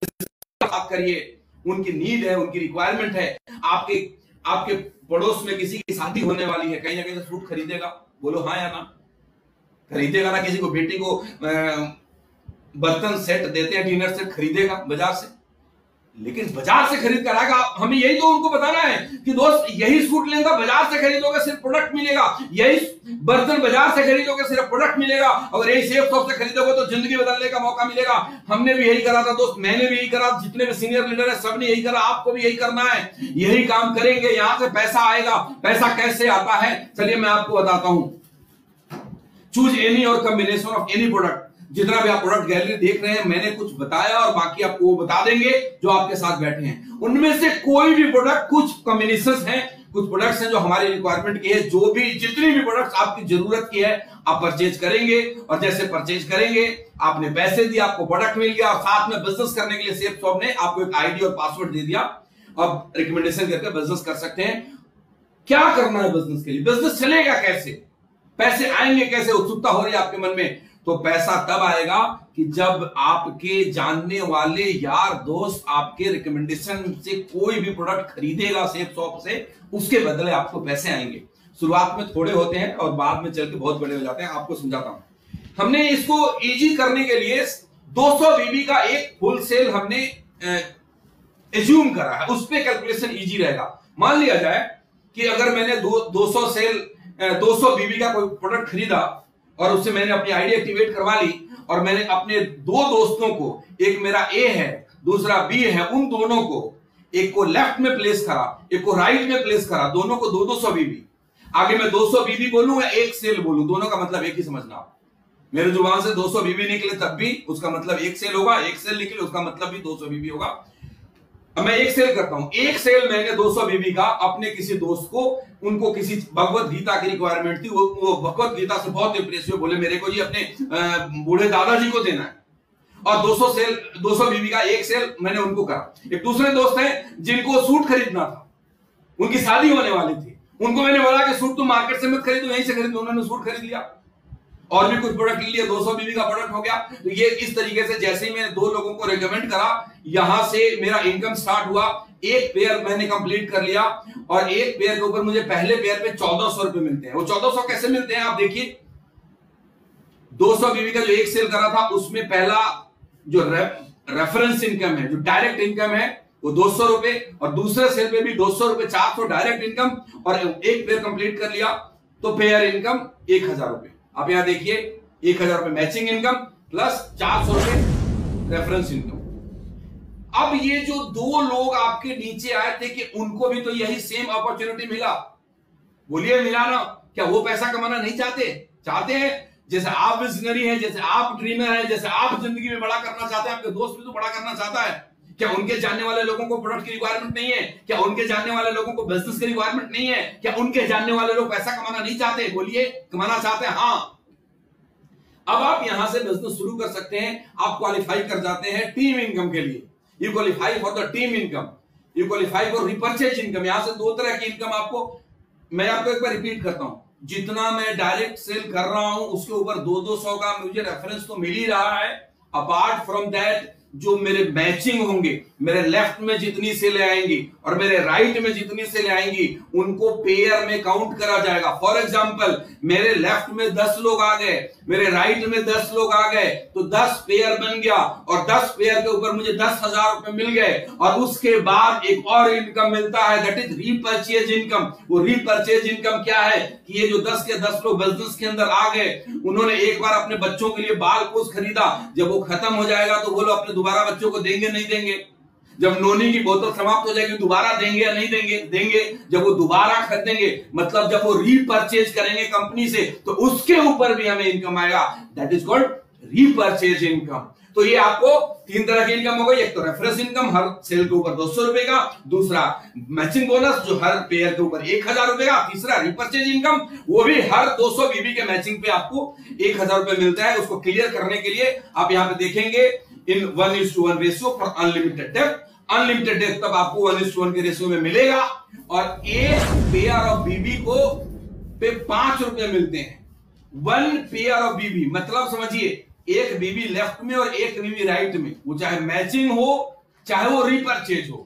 बात करिए, उनकी नीड है, उनकी रिक्वायरमेंट है। आपके पड़ोस में किसी की शादी होने वाली है, कहीं ना कहीं से फ्रूट खरीदेगा? बोलो हाँ या ना? खरीदेगा ना। किसी को बेटी को बर्तन सेट देते हैं, डिनर सेट खरीदेगा बाजार से, लेकिन बाजार से खरीद कर आएगा। हमें यही तो उनको बताना है कि दोस्त यही सूट लेगा बाजार से खरीदोगे सिर्फ प्रोडक्ट मिलेगा, यही बर्तन बाजार से खरीदोगे सिर्फ प्रोडक्ट मिलेगा, अगर यही सेफ शॉप से खरीदोगे तो जिंदगी बदलने का मौका मिलेगा। हमने भी यही करा था दोस्त, मैंने भी यही करा, जितने भी सीनियर लीडर है सबने यही करा, आपको भी यही करना है, यही काम करेंगे, यहां से पैसा आएगा। पैसा कैसे आता है? चलिए मैं आपको बताता हूं। चूज एनी और कॉम्बिनेशन ऑफ एनी प्रोडक्ट जितना भी आप प्रोडक्ट गैलरी देख रहे हैं, मैंने कुछ बताया और बाकी आपको वो बता देंगे जो आपके साथ बैठे हैं। उनमें से कोई भी प्रोडक्ट, कुछ कॉम्बिनेशंस हैं, कुछ प्रोडक्ट्स हैं जो हमारी रिक्वायरमेंट की है। जो भी जितनी भी प्रोडक्ट्स आपकी जरूरत की है आप परचेज करेंगे, और जैसे परचेज करेंगे आपने पैसे दिए, आपको प्रोडक्ट मिल गया, और साथ में बिजनेस करने के लिए सेफ शॉप ने आपको एक आईडी और पासवर्ड दे दिया। अब रिकमेंडेशन करके बिजनेस कर सकते हैं। क्या करना है बिजनेस के लिए, बिजनेस चलेगा कैसे, पैसे आएंगे कैसे, उत्सुकता हो रही है आपके मन में। तो पैसा तब आएगा कि जब आपके जानने वाले यार दोस्त आपके रिकमेंडेशन से कोई भी प्रोडक्ट खरीदेगा सेफ शॉप से, उसके बदले आपको पैसे आएंगे। शुरुआत में थोड़े होते हैं और बाद में चल के बहुत बड़े हो जाते हैं। आपको समझाता हूं। हमने इसको इजी करने के लिए 200 बीबी का एक फुल सेल हमने एज्यूम करा है, उस पर कैलकुलेशन इजी रहेगा। मान लिया जाए कि अगर मैंने 200 बीबी का कोई प्रोडक्ट खरीदा और उससे मैंने अपनी आईडी एक्टिवेट करवा ली, और मैंने अपने दो दोस्तों को, एक मेरा ए है दूसरा बी है, उन दोनों को, एक को लेफ्ट में प्लेस करा एक को राइट में प्लेस करा, दोनों को 200 बीबी। आगे मैं 200 बीबी बोलूं या एक सेल बोलूं, दोनों का मतलब एक ही समझना। मेरे जुबान से 200 बीबी निकले तब भी उसका मतलब एक सेल होगा, एक सेल निकले उसका मतलब भी 200 बीबी होगा। अब मैं एक सेल करता हूं, एक सेल मैंने 200 बीबी का अपने किसी दोस्त को, उनको किसी भगवत गीता की रिक्वायरमेंट थी, वो भगवत गीता से बहुत इंप्रेस हुए, बोले मेरे को जी अपने बूढ़े दादाजी को देना है, और 200 बीबी का एक सेल मैंने उनको करा। एक दूसरे दोस्त हैं जिनको सूट खरीदना था, उनकी शादी होने वाली थी, उनको मैंने बोला कि सूट तुम मार्केट से मत खरीदो, यहीं से खरीदो, उन्होंने सूट खरीद लिया, और भी कुछ प्रोडक्ट ले लिया, 200 बीबी का प्रोडक्ट हो गया। तो ये इस तरीके से जैसे ही मैंने दो लोगों को रेकमेंड करा, यहां से मेरा इनकम स्टार्ट हुआ। एक पेयर मैंने कंप्लीट कर लिया, और एक पेयर के ऊपर मुझे पहले पेयर पे 1400 रुपए मिलते हैं। वो 1400 कैसे मिलते हैं आप देखिए। 200 बीबी का जो एक सेल करा था उसमें पहला जो रेफरेंस इनकम है, जो डायरेक्ट इनकम है, वो 200 रुपए, और दूसरे सेल पे भी 200 रुपए, 400 डायरेक्ट इनकम, और एक पेयर कंप्लीट कर लिया तो पेयर इनकम 1000 रुपए। आप यहां देखिए 1000 रुपए मैचिंग इनकम प्लस 400 रुपए रेफरेंस इनकम। अब ये जो दो लोग आपके नीचे आए थे कि उनको भी तो यही सेम अपॉर्चुनिटी मिला, बोलिए मिला ना? क्या वो पैसा कमाना नहीं चाहते? चाहते हैं। जैसे आप विजनरी हैं, जैसे आप ड्रीमर हैं, जैसे आप जिंदगी में बड़ा करना चाहते हैं, आपके दोस्त भी तो बड़ा करना चाहता है। क्या उनके जानने वाले लोगों को प्रोडक्ट की रिक्वायरमेंट नहीं है? क्या उनके जानने वाले लोगों को बिजनेस की रिक्वायरमेंट नहीं है? क्या उनके जानने वाले लोग पैसा कमाना नहीं चाहते? बोलिए, कमाना चाहते हैं। हाँ, अब आप यहां से बिजनेस शुरू कर सकते हैं। आप क्वालिफाई कर जाते हैं टीम इनकम के लिए। You qualify for the team income, you qualify for repurchase income. यहां से दो तरह की इनकम आपको, मैं आपको एक बार रिपीट करता हूं, जितना मैं डायरेक्ट सेल कर रहा हूं उसके ऊपर 200 का मुझे रेफरेंस तो मिल ही रहा है। अपार्ट फ्रॉम दैट जो मेरे मैचिंग होंगे, मेरे लेफ्ट में जितनी सेलें आएंगी और मेरे राइट में जितनी सेलें आएंगी, उनको पेयर में काउंट करा जाएगा। फॉर एग्जांपल, मेरे लेफ्ट में 10 लोग आ गए, मेरे राइट में 10 लोग आ गए, तो 10 पेयर बन गया, और 10 पेयर के ऊपर मुझे 10,000 रुपए मिल गए। और उसके बाद एक और इनकम मिलता है, दैट इज रीपर्चेज इनकम। वो रीपर्चेज इनकम क्या है कि ये जो 10 के 10 लोग बिजनेस के अंदर आ गए, उन्होंने एक बार अपने बच्चों के लिए बाल पोस्ट खरीदा, जब वो खत्म हो जाएगा तो वो लोग अपने दोबारा बच्चों को देंगे नहीं देंगे? जब नोनी की बोतल समाप्त हो जाएगी दोबारा देंगे या नहीं देंगे? देंगे। जब वो दोबारा खरीदेंगे, मतलब जब वो रीपर्चेज करेंगे कंपनी से, तो उसके ऊपर भी हमें इनकम आएगा, that is called repurchase income. तो ये आपको 3 तरह की इनकम हो गई। एक तो रेफरेंस इनकम, हर सेल के ऊपर 200 रुपए का, दूसरा मैचिंग बोनस जो हर पेयर के ऊपर 1000 रुपए का, तीसरा रिपर्चेज इनकम, वो भी हर 200 बीबी के मैचिंग पे आपको 1000 रुपए मिलता है। उसको क्लियर करने के लिए आप यहां पे देखेंगे इन 1:1 ratio for unlimited depth. Unlimited depth तब आपको 1:1 के रेशियो में मिलेगा, और एक पेयर ऑफ बीबी को पे 5 रुपए मिलते हैं। 1 पेयर ऑफ बीबी मतलब समझिए, एक बीबी लेफ्ट में और एक बीबी राइट में, वो चाहे मैचिंग हो चाहे वो रिपर्चेज हो,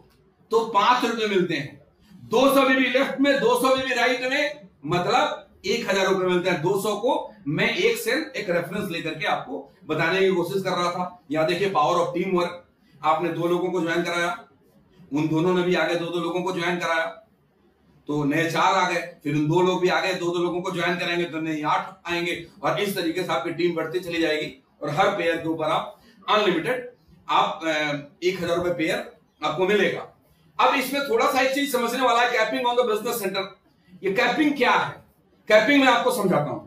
तो 5 रुपए मिलते हैं। 200 बीबी लेफ्ट में, 200 बीबी राइट में, मतलब 1000 रुपए मिलते हैं। 200 को मैं एक सेल, एक रेफरेंस लेकर के आपको बताने की कोशिश कर रहा था। यहां देखिए पावर ऑफ टीम वर्क। आपने 2 लोगों को ज्वाइन कराया, उन दोनों ने भी आगे 2-2 लोगों को ज्वाइन कराया, तो नए 4 आ गए, फिर उन 2 लोग भी आ गए, 2-2 लोगों को ज्वाइन कराएंगे तो नए 8 आएंगे, और इस तरीके से आपकी टीम बढ़ती चली जाएगी। और हर पेयर के ऊपर आप अनलिमिटेड आप 1000 रुपए पेयर आपको मिलेगा। अब इसमें थोड़ा सा एक चीज समझने वाला है, capping on the business centre. ये कैपिंग क्या है? कैपिंग मैं आपको समझाता हूं।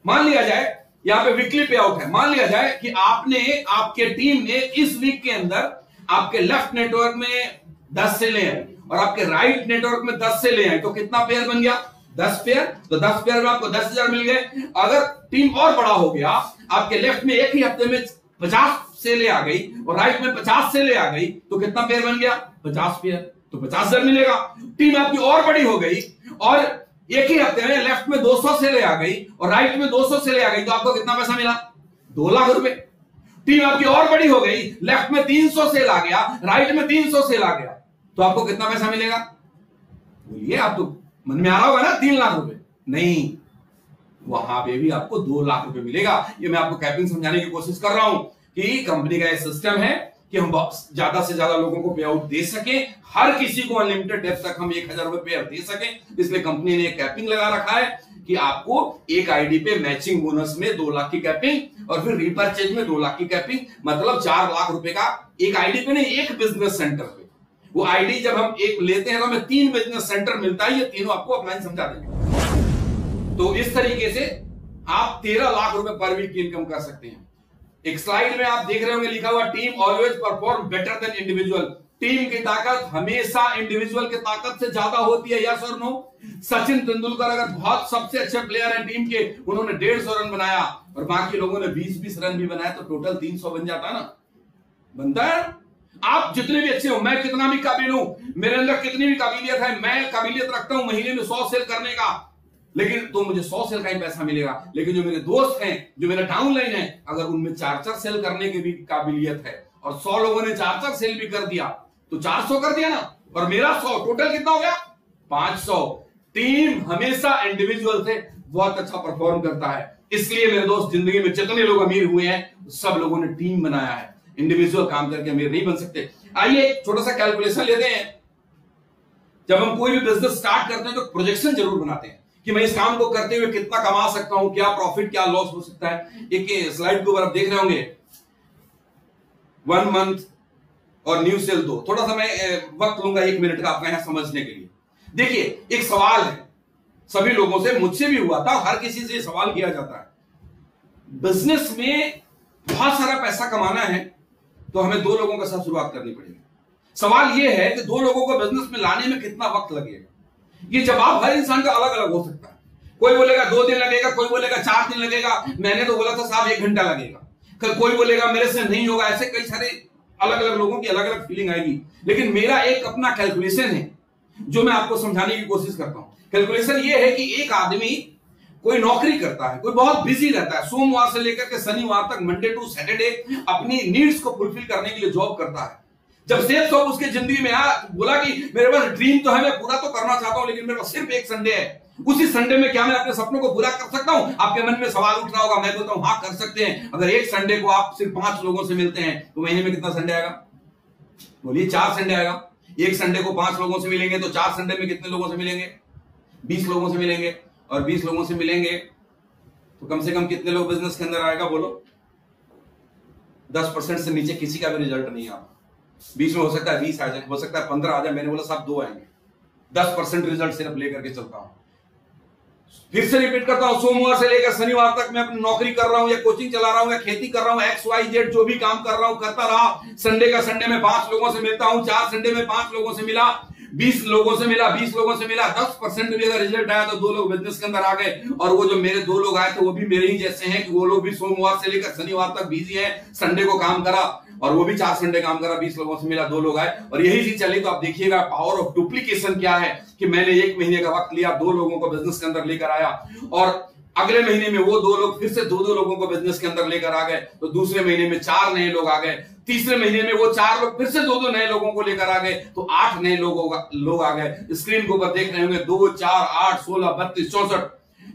मान लिया जाए यहाँ पे वीकली पे आउट है। मान लिया जाए कि आपके टीम ने इस वीक के अंदर आपके लेफ्ट नेटवर्क में 10 से ले आए और आपके राइट नेटवर्क में 10 से ले आए, तो कितना पेयर बन गया? 10 पेयर। तो 10 पेयर में आपको 10,000 मिल गए। अगर टीम और बड़ा हो गया, आपके लेफ्ट में एक ही हफ्ते में 50 से ले आ गई और राइट में 50 से ले आ गई, तो कितना पेयर बन गया? 50 पेयर, तो 50,000 मिलेगा। टीम आपकी और बड़ी हो गई और एक ही हफ्ते में लेफ्ट में 200 से ले आ गई और राइट में 200 से ले आ गई, तो आपको कितना पैसा मिला? 2 लाख रुपए। टीम आपकी और बड़ी हो गई, लेफ्ट में 300 सेल आ गया, राइट में 300 सेल आ गया, तो आपको कितना पैसा मिलेगा? बोलिए, आप तो मन में आ रहा होगा ना 3 लाख रुपए। नहीं, वहां पे भी आपको 2 लाख रुपए मिलेगा। ये मैं आपको कैपिंग समझाने की कोशिश कर रहा हूं कि कंपनी का ये सिस्टम है कि हम ज्यादा से ज्यादा लोगों को पे आउट दे सके, हर किसी को अनलिमिटेड डेप्थ तक हम 1,000 रुपए पे आउट दे सके। इसलिए कंपनी ने कैपिंग लगा रखा है कि आपको एक आईडी पे मैचिंग बोनस में 2 लाख की कैपिंग और फिर रीपरचेज में 2 लाख की कैपिंग, मतलब 4 लाख रुपए का एक आईडी पे नहीं, एक बिजनेस सेंटर पे। वो आईडी जब हम एक लेते हैं तो हमें 3 बिजनेस सेंटर मिलता है। ये तीनों आपको अपलाइन समझा देंगे। तो इस तरीके से आप 13 लाख रुपए पर वीक की इनकम कर सकते हैं। एक स्लाइड में आप देख रहे होंगे लिखा हुआ team always perform better than individual. Team की ताकत हमेशा इंडिविजुअल की ताकत से ज्यादा होती है, यस और नो? सचिन तेंदुलकर अगर बहुत सबसे अच्छे प्लेयर हैं टीम के, उन्होंने 150 रन बनाया और बाकी लोगों ने 20-20 रन भी बनाया, तो टोटल 300 बन जाता ना, बनता है। आप जितने भी अच्छे हो, मैं कितना भी काबिल हूं, मेरे अंदर कितनी भी काबिलियत है, मैं काबिलियत रखता हूं महीने में 100 सेल करने का, लेकिन तो मुझे 100 सेल का ही पैसा मिलेगा। लेकिन जो मेरे दोस्त हैं, जो मेरा डाउनलाइन है, अगर उनमें 4-4 सेल करने की भी काबिलियत है और 100 लोगों ने 4-4 सेल भी कर दिया, तो 400 कर दिया ना, और मेरा 100, टोटल कितना हो गया? 500। टीम हमेशा इंडिविजुअल से बहुत अच्छा परफॉर्म करता है। इसलिए मेरे दोस्त, जिंदगी में जितने लोग अमीर हुए हैं, सब लोगों ने टीम बनाया है। इंडिविजुअल काम करके अमीर नहीं बन सकते। आइए एक छोटा सा कैलकुलेशन लेते हैं। जब हम कोई भी बिजनेस स्टार्ट करते हैं तो प्रोजेक्शन जरूर बनाते हैं कि मैं इस काम को करते हुए कितना कमा सकता हूं, क्या प्रॉफिट क्या लॉस हो सकता है। एक स्लाइड के ऊपर आप देख रहे होंगे 1 मंथ और न्यू सेल 2। थोड़ा सा मैं वक्त लूंगा 1 मिनट का आपका यहां समझने के लिए। देखिए, एक सवाल है, सभी लोगों से, मुझसे भी हुआ था, हर किसी से सवाल किया जाता है, बिजनेस में बहुत सारा पैसा कमाना है तो हमें 2 लोगों के साथ शुरुआत करनी पड़ेगी। सवाल यह है कि 2 लोगों को बिजनेस में लाने में कितना वक्त लगेगा। ये जवाब हर इंसान का अलग अलग हो सकता है। कोई बोलेगा 2 दिन लगेगा, कोई बोलेगा 4 दिन लगेगा, मैंने तो बोला था साहब 1 घंटा लगेगा, कोई बोलेगा मेरे से नहीं होगा। ऐसे कई सारे अलग अलग लोगों की अलग अलग फीलिंग आएगी। लेकिन मेरा एक अपना कैलकुलेशन है जो मैं आपको समझाने की कोशिश करता हूं। कैलकुलेशन ये है कि एक आदमी कोई नौकरी करता है, कोई बहुत बिजी रहता है, सोमवार से लेकर के शनिवार तक, मंडे टू सैटरडे अपनी नीड्स को फुलफिल करने के लिए जॉब करता है। जब सेल्स ऑफ उसके जिंदगी में आया, बोला कि मेरे पास ड्रीम तो है, मैं पूरा तो करना चाहता हूं, लेकिन मेरे पास सिर्फ एक संडे है, उसी संडे में क्या मैं अपने सपनों को पूरा कर सकता हूं? आपके मन में सवाल उठ रहा होगा। मैं बोलता हूं हाँ, कर सकते हैं। अगर एक संडे को आप सिर्फ 5 लोगों से मिलते हैं तो महीने में कितना संडे आएगा? बोलिए, 4 संडे आएगा। एक संडे को 5 लोगों से मिलेंगे तो 4 संडे में कितने लोगों से मिलेंगे? 20 लोगों से मिलेंगे। और 20 लोगों से मिलेंगे तो कम से कम कितने लोग बिजनेस के अंदर आएगा? बोलो, 10% से नीचे किसी का भी रिजल्ट नहीं आता। 20 में हो सकता है 20 आ जाए, हो सकता है 15 आ जाए, मैंने बोला साहब 2 आएंगे। 10% रिजल्ट सिर्फ लेकर के चलता हूं। फिर से रिपीट करता हूं, सोमवार से लेकर शनिवार तक मैं अपनी नौकरी कर रहा हूं, या कोचिंग चला रहा हूं, या खेती कर रहा हूं, XYZ जो भी काम कर रहा हूं करता रहा। संडे का संडे में 5 लोगों से मिलता हूं, 4 संडे में 5 लोगों से मिला, 20 लोगों से मिला, 20 लोगों से मिला, 10% भी अगर रिजल्ट आया तो 2 लोग बिजनेस के अंदर आ गए। और वो जो मेरे 2 लोग आए थे वो भी मेरे ही जैसे हैं कि वो लोग भी सोमवार से लेकर शनिवार तक बिजी हैं, संडे को काम करा और वो भी 4 संडे काम करा, 20 लोगों से मिला, 2 लोग आए। और यही चीज चली तो आप देखिएगा पावर ऑफ डुप्लीकेशन क्या है कि मैंने 1 महीने का वक्त लिया, 2 लोगों को बिजनेस के अंदर लेकर आया, और अगले महीने में वो 2 लोग फिर से 2-2 लोगों को बिजनेस के अंदर लेकर आ गए, तो दूसरे महीने में 4 नए लोग आ गए, तीसरे महीने में वो 4 लोग फिर से 2-2 नए लोगों को लेकर आ गए, तो 8 नए लोग आ गए। स्क्रीन के ऊपर देख रहे होंगे 2, 4, 8, 16, 32, 64,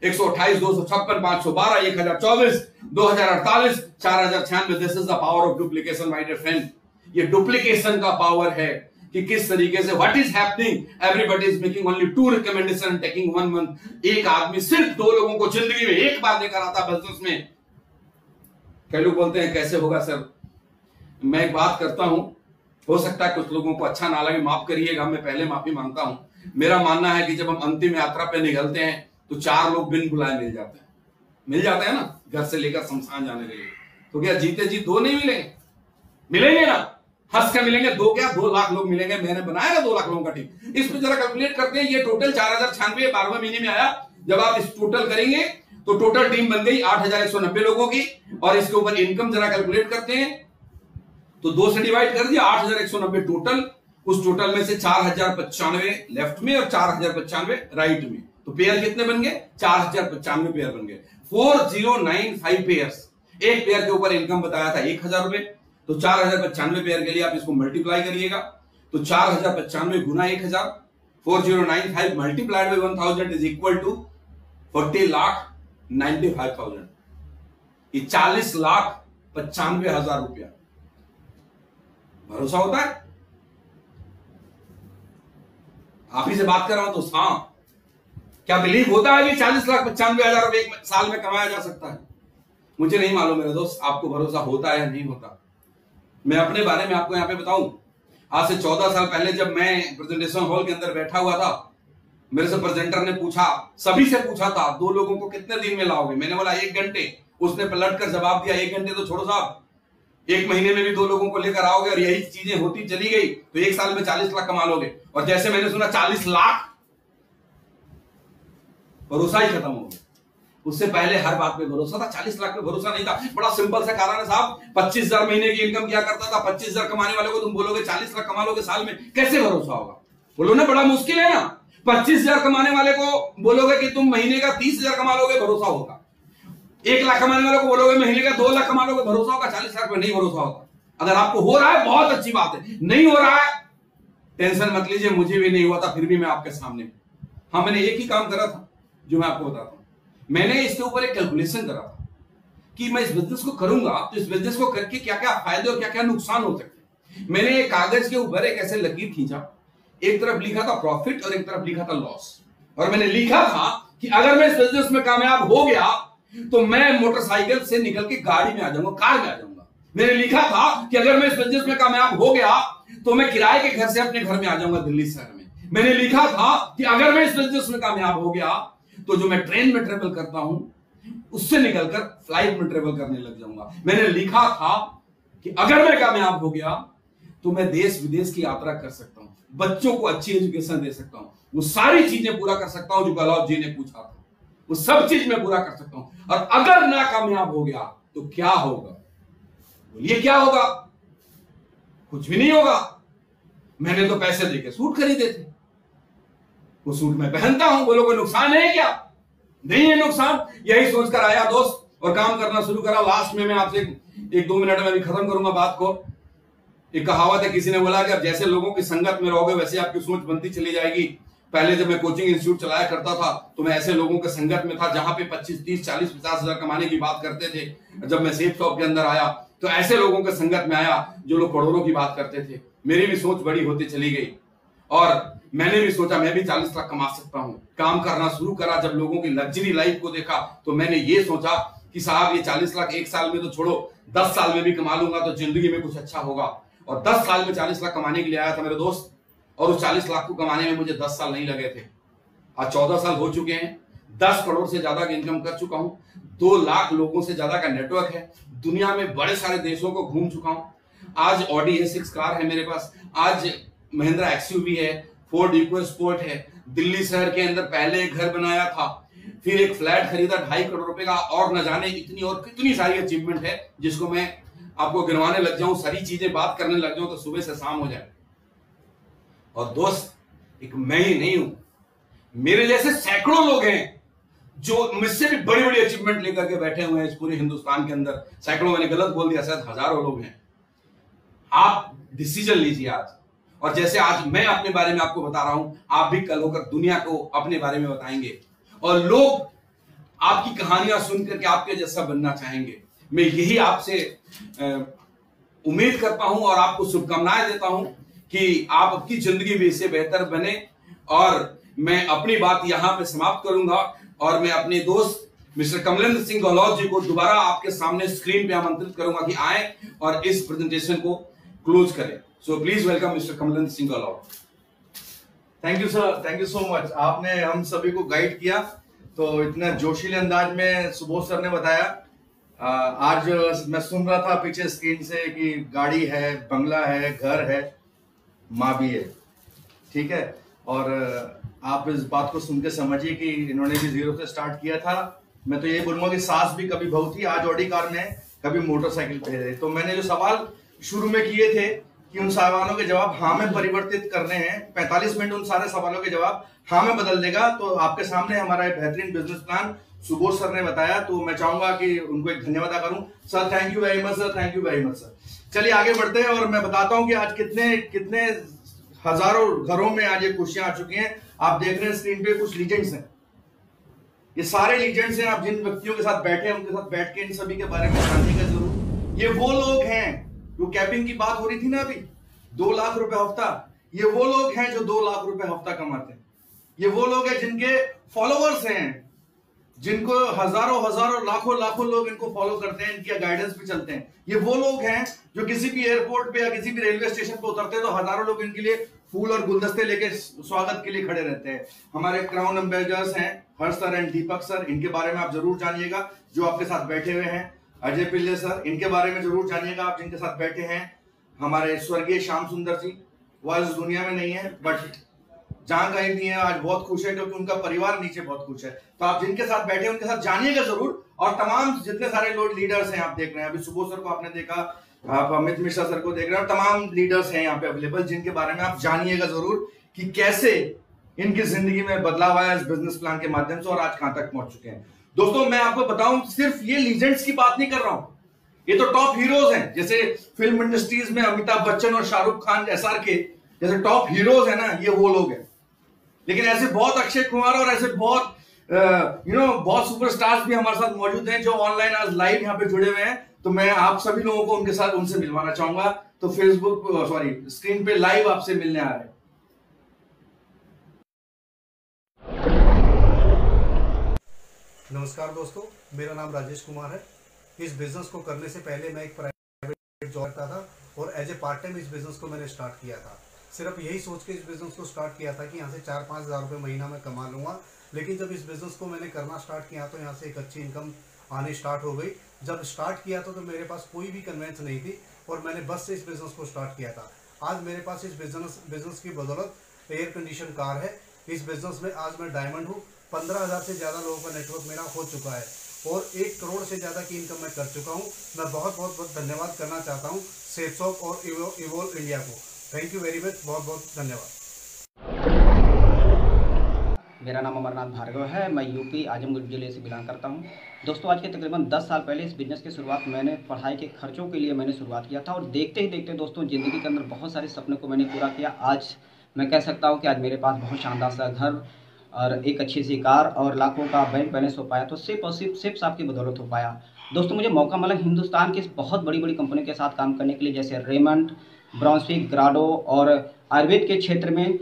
128, 256, 512, 1024, 2048, 4096। This is the power of duplication my dear friend. ये डुप्लीकेशन का पावर है कि किस तरीके से what is happening, everybody is making only 2 recommendation taking 1 month. एक आदमी सिर्फ 2 लोगों को जिंदगी में एक बार लेकर आता बिजनेस में। कई लोग बोलते हैं कैसे होगा सर? मैं एक बात करता हूं, हो सकता है कुछ लोगों को अच्छा ना लगे, माफ करिएगा, मैं पहले माफी मांगता हूं। मेरा मानना है कि जब हम अंतिम यात्रा पे निकलते हैं तो 4 लोग बिन बुलाए मिल जाते हैं। मिल जाता है ना, घर से लेकर शमशान जाने के लिए। तो क्या जीते जी 2 नहीं मिलेंगे? मिलेंगे ना, हंस के मिलेंगे। 2 क्या 2 लाख लोग मिलेंगे। मैंने बनाया ना 2 लाख लोगों का टीम। इस पर जरा कैलकुलेट करते हैं। ये टोटल 4096 12वें महीने में आया। जब आप इस टोटल करेंगे तो टोटल टीम बन गई 8190 लोगों की। और इसके ऊपर इनकम जरा कैलकुलेट करते हैं तो 2 से डिवाइड कर दिया, 8190 टोटल। उस टोटल में से 4095 लेफ्ट में और 4095 राइट में। तो पेयर कितने बन गए? 4095 पेयर बन गए। 4095 पेयर्स। एक पेयर के ऊपर इनकम बताया था 1000 रुपए। तो 4095 पेयर के लिए आप इसको मल्टीप्लाई करिएगा तो 4095 गुना 1000, 4095 multiplied by 1000 is equal to 40,95,000। ये 40,95,000 रुपया। भरोसा होता है? आप ही से बात कर रहा हूं तो हाँ, क्या बिलीव होता है कि 40,95,000 रुपए एक साल में कमाया जा सकता है? मुझे नहीं मालूम मेरे दोस्त, आपको भरोसा होता है या नहीं होता। मैं अपने बारे में आपको यहां पे बताऊं, आज से 14 साल पहले जब मैं प्रेजेंटेशन हॉल के अंदर बैठा हुआ था, मेरे से प्रेजेंटर ने पूछा, सभी से पूछा था 2 लोगों को कितने दिन में लाओगे? मैंने बोला 1 घंटे। उसने पलट कर जवाब दिया 1 घंटे तो छोड़ो साहब, 1 महीने में भी 2 लोगों को लेकर आओगे और यही चीजें होती चली गई तो 1 साल में 40 लाख कमा लोगे। और जैसे मैंने सुना 40 लाख, भरोसा ही खत्म हो गया। उससे पहले हर बात पे भरोसा था, 40 लाख पे भरोसा नहीं था। बड़ा सिंपल सा कारण है साहब, 25,000 महीने की इनकम किया करता था। 25,000 कमाने वाले को तुम बोलोगे 40 लाख कमा लोगे साल में, कैसे भरोसा होगा? बोलो ना, बड़ा मुश्किल है ना। 25,000 कमाने वाले को बोलोगे कि तुम महीने का 30,000 कमा लोगे, भरोसा होगा। 1 लाख कमाने वाले को बोलोगे महीने का 2 लाख कमा लोगे, भरोसा होगा। 40 लाख पे नहीं भरोसा होता। अगर आपको हो रहा है बहुत अच्छी बात है, नहीं हो रहा है टेंशन मत लीजिए, मुझे भी नहीं हुआ था, फिर भी मैं आपके सामने। हाँ, मैंने एक ही काम करा था जो मैं आपको बताता हूं। मैंने इसके ऊपर एक कैलकुलेशन करा था कि मैं इस बिजनेस को करूंगा तो इस बिजनेस को करके क्या क्या फायदे और क्या क्या नुकसान हो सकते हैं। मैंने एक कागज के ऊपर एक ऐसे लकीर खींचा, एक तरफ लिखा था प्रॉफिट और एक तरफ लिखा था लॉस। और मैंने लिखा था कि अगर मैं इस बिजनेस में कामयाब हो गया तो मैं मोटरसाइकिल से निकल के गाड़ी में आ जाऊंगा, कार में आ जाऊंगा। मैंने लिखा था कि अगर मैं इस बिजनेस में कामयाब हो गया तो मैं किराए के घर से अपने घर में आ जाऊंगा दिल्ली शहर में। मैंने लिखा था कि अगर मैं इस बिजनेस में कामयाब हो गया तो जो मैं ट्रेन में ट्रेवल करता हूं उससे निकलकर फ्लाइट में ट्रेवल करने लग जाऊंगा। मैंने लिखा था कि अगर मैं कामयाब हो गया तो मैं देश विदेश की यात्रा कर सकता हूं, बच्चों को अच्छी एजुकेशन दे सकता हूं, वो सारी चीजें पूरा कर सकता हूं जो गहलोत जी ने पूछा था, वो सब चीज मैं पूरा कर सकता हूं। और अगर ना कामयाब हो गया तो क्या होगा? बोलिए क्या होगा? कुछ भी नहीं होगा। मैंने तो पैसे देके सूट खरीदे थे, वो सूट मैं पहनता हूं, बोलो कोई नुकसान है क्या? नहीं है नुकसान। यही सोचकर आया दोस्त और काम करना शुरू करा। लास्ट में मैं आपसे 1-2 मिनट में भी खत्म करूंगा बात को। एक कहावत है, किसी ने बोला कि आप जैसे लोगों की संगत में रहोगे वैसे आपकी सोच बनती चली जाएगी। पहले जब मैं कोचिंग इंस्टीट्यूट चलाया करता था तो मैं ऐसे लोगों के संगत में था जहां पे 25, 30, 40, 50 हजार कमाने की बात करते थे। जब मैं सेफ शॉप के अंदर आया तो ऐसे लोगों के संगत में आया जो लोग करोड़ों की बात करते थे। मेरी भी सोच बड़ी होती चली गई और मैंने भी सोचा मैं भी 40 लाख कमा सकता हूं। काम करना शुरू करा। जब लोगों की लग्जरी लाइफ को देखा तो मैंने ये सोचा कि साहब ये 40 लाख 1 साल में तो छोड़ो, 10 साल में भी कमा लूंगा तो जिंदगी में कुछ अच्छा होगा। और 10 साल में 40 लाख कमाने के लिए आया था मेरे दोस्त। और उस 40 लाख को कमाने में मुझे 10 साल नहीं लगे थे। आज 14 साल हो चुके हैं। 10 करोड़ से ज्यादा की इनकम कर चुका हूं। 2 लाख लोगों से ज्यादा का नेटवर्क है। दुनिया में बड़े सारे देशों को घूम चुका हूं। आज ऑडी A6 कार है मेरे पास, आज महिंद्रा XUV है, फोर्ड इकोस्पोर्ट है। दिल्ली शहर के अंदर पहले एक घर बनाया था, फिर एक फ्लैट खरीदा 2.5 करोड़ रुपए का, और न जाने इतनी और कितनी सारी अचीवमेंट है जिसको मैं आपको गिनवाने लग जाऊं, सारी चीजें बात करने लग जाऊं तो सुबह से शाम हो जाए। और दोस्त, एक मैं ही नहीं हूं, मेरे जैसे सैकड़ों लोग हैं जो मुझसे भी बड़ी बड़ी अचीवमेंट लेकर के बैठे हुए हैं इस पूरे हिंदुस्तान के अंदर। सैकड़ों, मैंने गलत बोल दिया, शायद हजारों लोग हैं। आप डिसीजन लीजिए आज। और जैसे आज मैं अपने बारे में आपको बता रहा हूं, आप भी कल होकर दुनिया को अपने बारे में बताएंगे और लोग आपकी कहानियां सुनकर के आपके जैसा बनना चाहेंगे। मैं यही आपसे उम्मीद करता हूं और आपको शुभकामनाएं देता हूं कि आप अपनी जिंदगी भी इससे बेहतर बने। और मैं अपनी बात यहां पे समाप्त करूंगा और मैं अपने दोस्त मिस्टर कमलेंद्र सिंह गहलोत जी को दोबारा आपके सामने स्क्रीन पे आमंत्रित करूंगा कि आए और इस प्रेजेंटेशन को क्लोज करें। So please welcome mister Kamalendra Singh Gehlot. Thank you sir, thank you so much. आपने हम सभी को गाइड किया तो इतने जोशीले अंदाज में सुबोध सर ने बताया। आज मैं सुन रहा था पीछे स्क्रीन से कि गाड़ी है, बंगला है, घर है, माँ भी है, ठीक है। और आप इस बात को सुन के समझिए कि इन्होंने भी जीरो से स्टार्ट किया था। मैं तो यही बोलूंगा कि सास भी कभी बहू थी, आज ऑडी कार में है, कभी मोटरसाइकिल पे है। तो मैंने जो सवाल शुरू में किए थे कि उन सवालों के जवाब हाँ में परिवर्तित करने हैं, 45 मिनट उन सारे सवालों के जवाब हाँ में बदल देगा। तो आपके सामने हमारा एक बेहतरीन बिजनेस प्लान सुबोध सर ने बताया, तो मैं चाहूंगा कि उनको एक धन्यवाद करूं। Sir thank you very much sir, thank you very much sir. चलिए आगे बढ़ते हैं और मैं बताता हूं कि आज कितने हजारों घरों में आज ये खुशियां आ चुकी हैं। आप देख रहे हैं स्क्रीन पे कुछ लीजेंड्स हैं, ये सारे लीजेंड्स हैं। आप जिन व्यक्तियों के साथ बैठे हैं उनके साथ बैठ के इन सभी के बारे में जानने का जरूर। ये वो लोग हैं जो कैपिंग की बात हो रही थी ना अभी, 2 लाख रुपए हफ्ता, ये वो लोग हैं जो 2 लाख रुपए हफ्ता कमाते हैं। ये वो लोग हैं जिनके फॉलोअर्स हैं, जिनको हजारों लाखों लोग इनको फॉलो करते हैं, इनकी गाइडेंस पे चलते हैं। ये वो लोग हैं जो किसी भी एयरपोर्ट पे या किसी भी रेलवे स्टेशन पे उतरते हैं तो हजारों लोग इनके लिए फूल और गुलदस्ते लेके स्वागत के लिए खड़े रहते हैं। हमारे क्राउन एम्बेसडर्स हैं हर्ष सर एंड दीपक सर, इनके बारे में आप जरूर जानिएगा जो आपके साथ बैठे हुए हैं। अजय पिल्ले सर, इनके बारे में जरूर जानिएगा आप जिनके साथ बैठे हैं। हमारे स्वर्गीय श्याम सुंदर जी, वह इस दुनिया में नहीं है बट जहां कहीं भी है आज बहुत खुश है क्योंकि उनका परिवार नीचे बहुत खुश है। तो आप जिनके साथ बैठे उनके साथ जानिएगा जरूर। और तमाम जितने सारे लोग लीडर्स हैं आप देख रहे हैं, अभी सुबोध सर को आपने देखा, आप अमित मिश्रा सर को देख रहे हैं, तमाम लीडर्स हैं यहाँ पे अवेलेबल जिनके बारे में आप जानिएगा जरूर कि कैसे इनकी जिंदगी में बदलाव आया इस बिजनेस प्लान के माध्यम से और आज कहां तक पहुंच चुके हैं। दोस्तों मैं आपको बताऊं, सिर्फ ये लीजेंड्स की बात नहीं कर रहा हूं, ये तो टॉप हीरोज हैं। जैसे फिल्म इंडस्ट्रीज में अमिताभ बच्चन और शाहरुख खान SRK जैसे टॉप हीरोज है ना, ये वो लोग हैं। लेकिन ऐसे बहुत अक्षय कुमार और ऐसे बहुत बहुत सुपरस्टार्स भी हमारे साथ मौजूद हैं जो ऑनलाइन आज लाइव यहाँ पे जुड़े हुए हैं। तो मैं आप सभी लोगों को उनके साथ उनसे मिलवाना चाहूंगा। तो स्क्रीन पे लाइव आपसे मिलने आ रहे हैं। नमस्कार दोस्तों, मेरा नाम राजेश कुमार है। इस बिजनेस को करने से पहले मैं एक प्राइवेट जॉब करता था और एज ए पार्ट टाइम इस बिजनेस को मैंने स्टार्ट किया था। सिर्फ यही सोच के इस बिजनेस को स्टार्ट किया था कि यहाँ से 4-5 हज़ार रुपये महीना में कमा लूँगा। लेकिन जब इस बिजनेस को मैंने करना स्टार्ट किया तो यहाँ से एक अच्छी इनकम आनी स्टार्ट हो गई। जब स्टार्ट किया तो मेरे पास कोई भी कन्वेंस नहीं थी और मैंने बस से इस बिजनेस को स्टार्ट किया था। आज मेरे पास इस बिजनेस की बदौलत एयर कंडीशन कार है। इस बिजनेस में आज मैं डायमंड हूँ। 15,000 से ज़्यादा लोगों का नेटवर्क मेरा हो चुका है और 1 करोड़ से ज़्यादा की इनकम मैं कर चुका हूँ। मैं बहुत धन्यवाद करना चाहता हूँ सेफसॉफ्ट और इवोल्व इंडिया को। थैंक यू वेरी मच, बहुत धन्यवाद। मेरा नाम अमरनाथ भार्गव है, मैं यूपी आजमगढ़ जिले से बिलोंग करता हूँ। दोस्तों आज के तकरीबन 10 साल पहले इस बिज़नेस की शुरुआत मैंने पढ़ाई के खर्चों के लिए मैंने शुरुआत किया था और देखते ही देखते दोस्तों ज़िंदगी के अंदर बहुत सारे सपनों को मैंने पूरा किया। आज मैं कह सकता हूँ कि आज मेरे पास बहुत शानदार सा घर और एक अच्छी सी कार और लाखों का बैंक बैलेंस हो पाया, तो सिर्फ और सिर्फ साहब की बदौलत हो पाया। दोस्तों मुझे मौका मिला हिंदुस्तान की बहुत बड़ी कंपनी के साथ काम करने के लिए, जैसे रेमंड, ब्राउंसविक, ग्राडो और आयुर्वेद के क्षेत्र में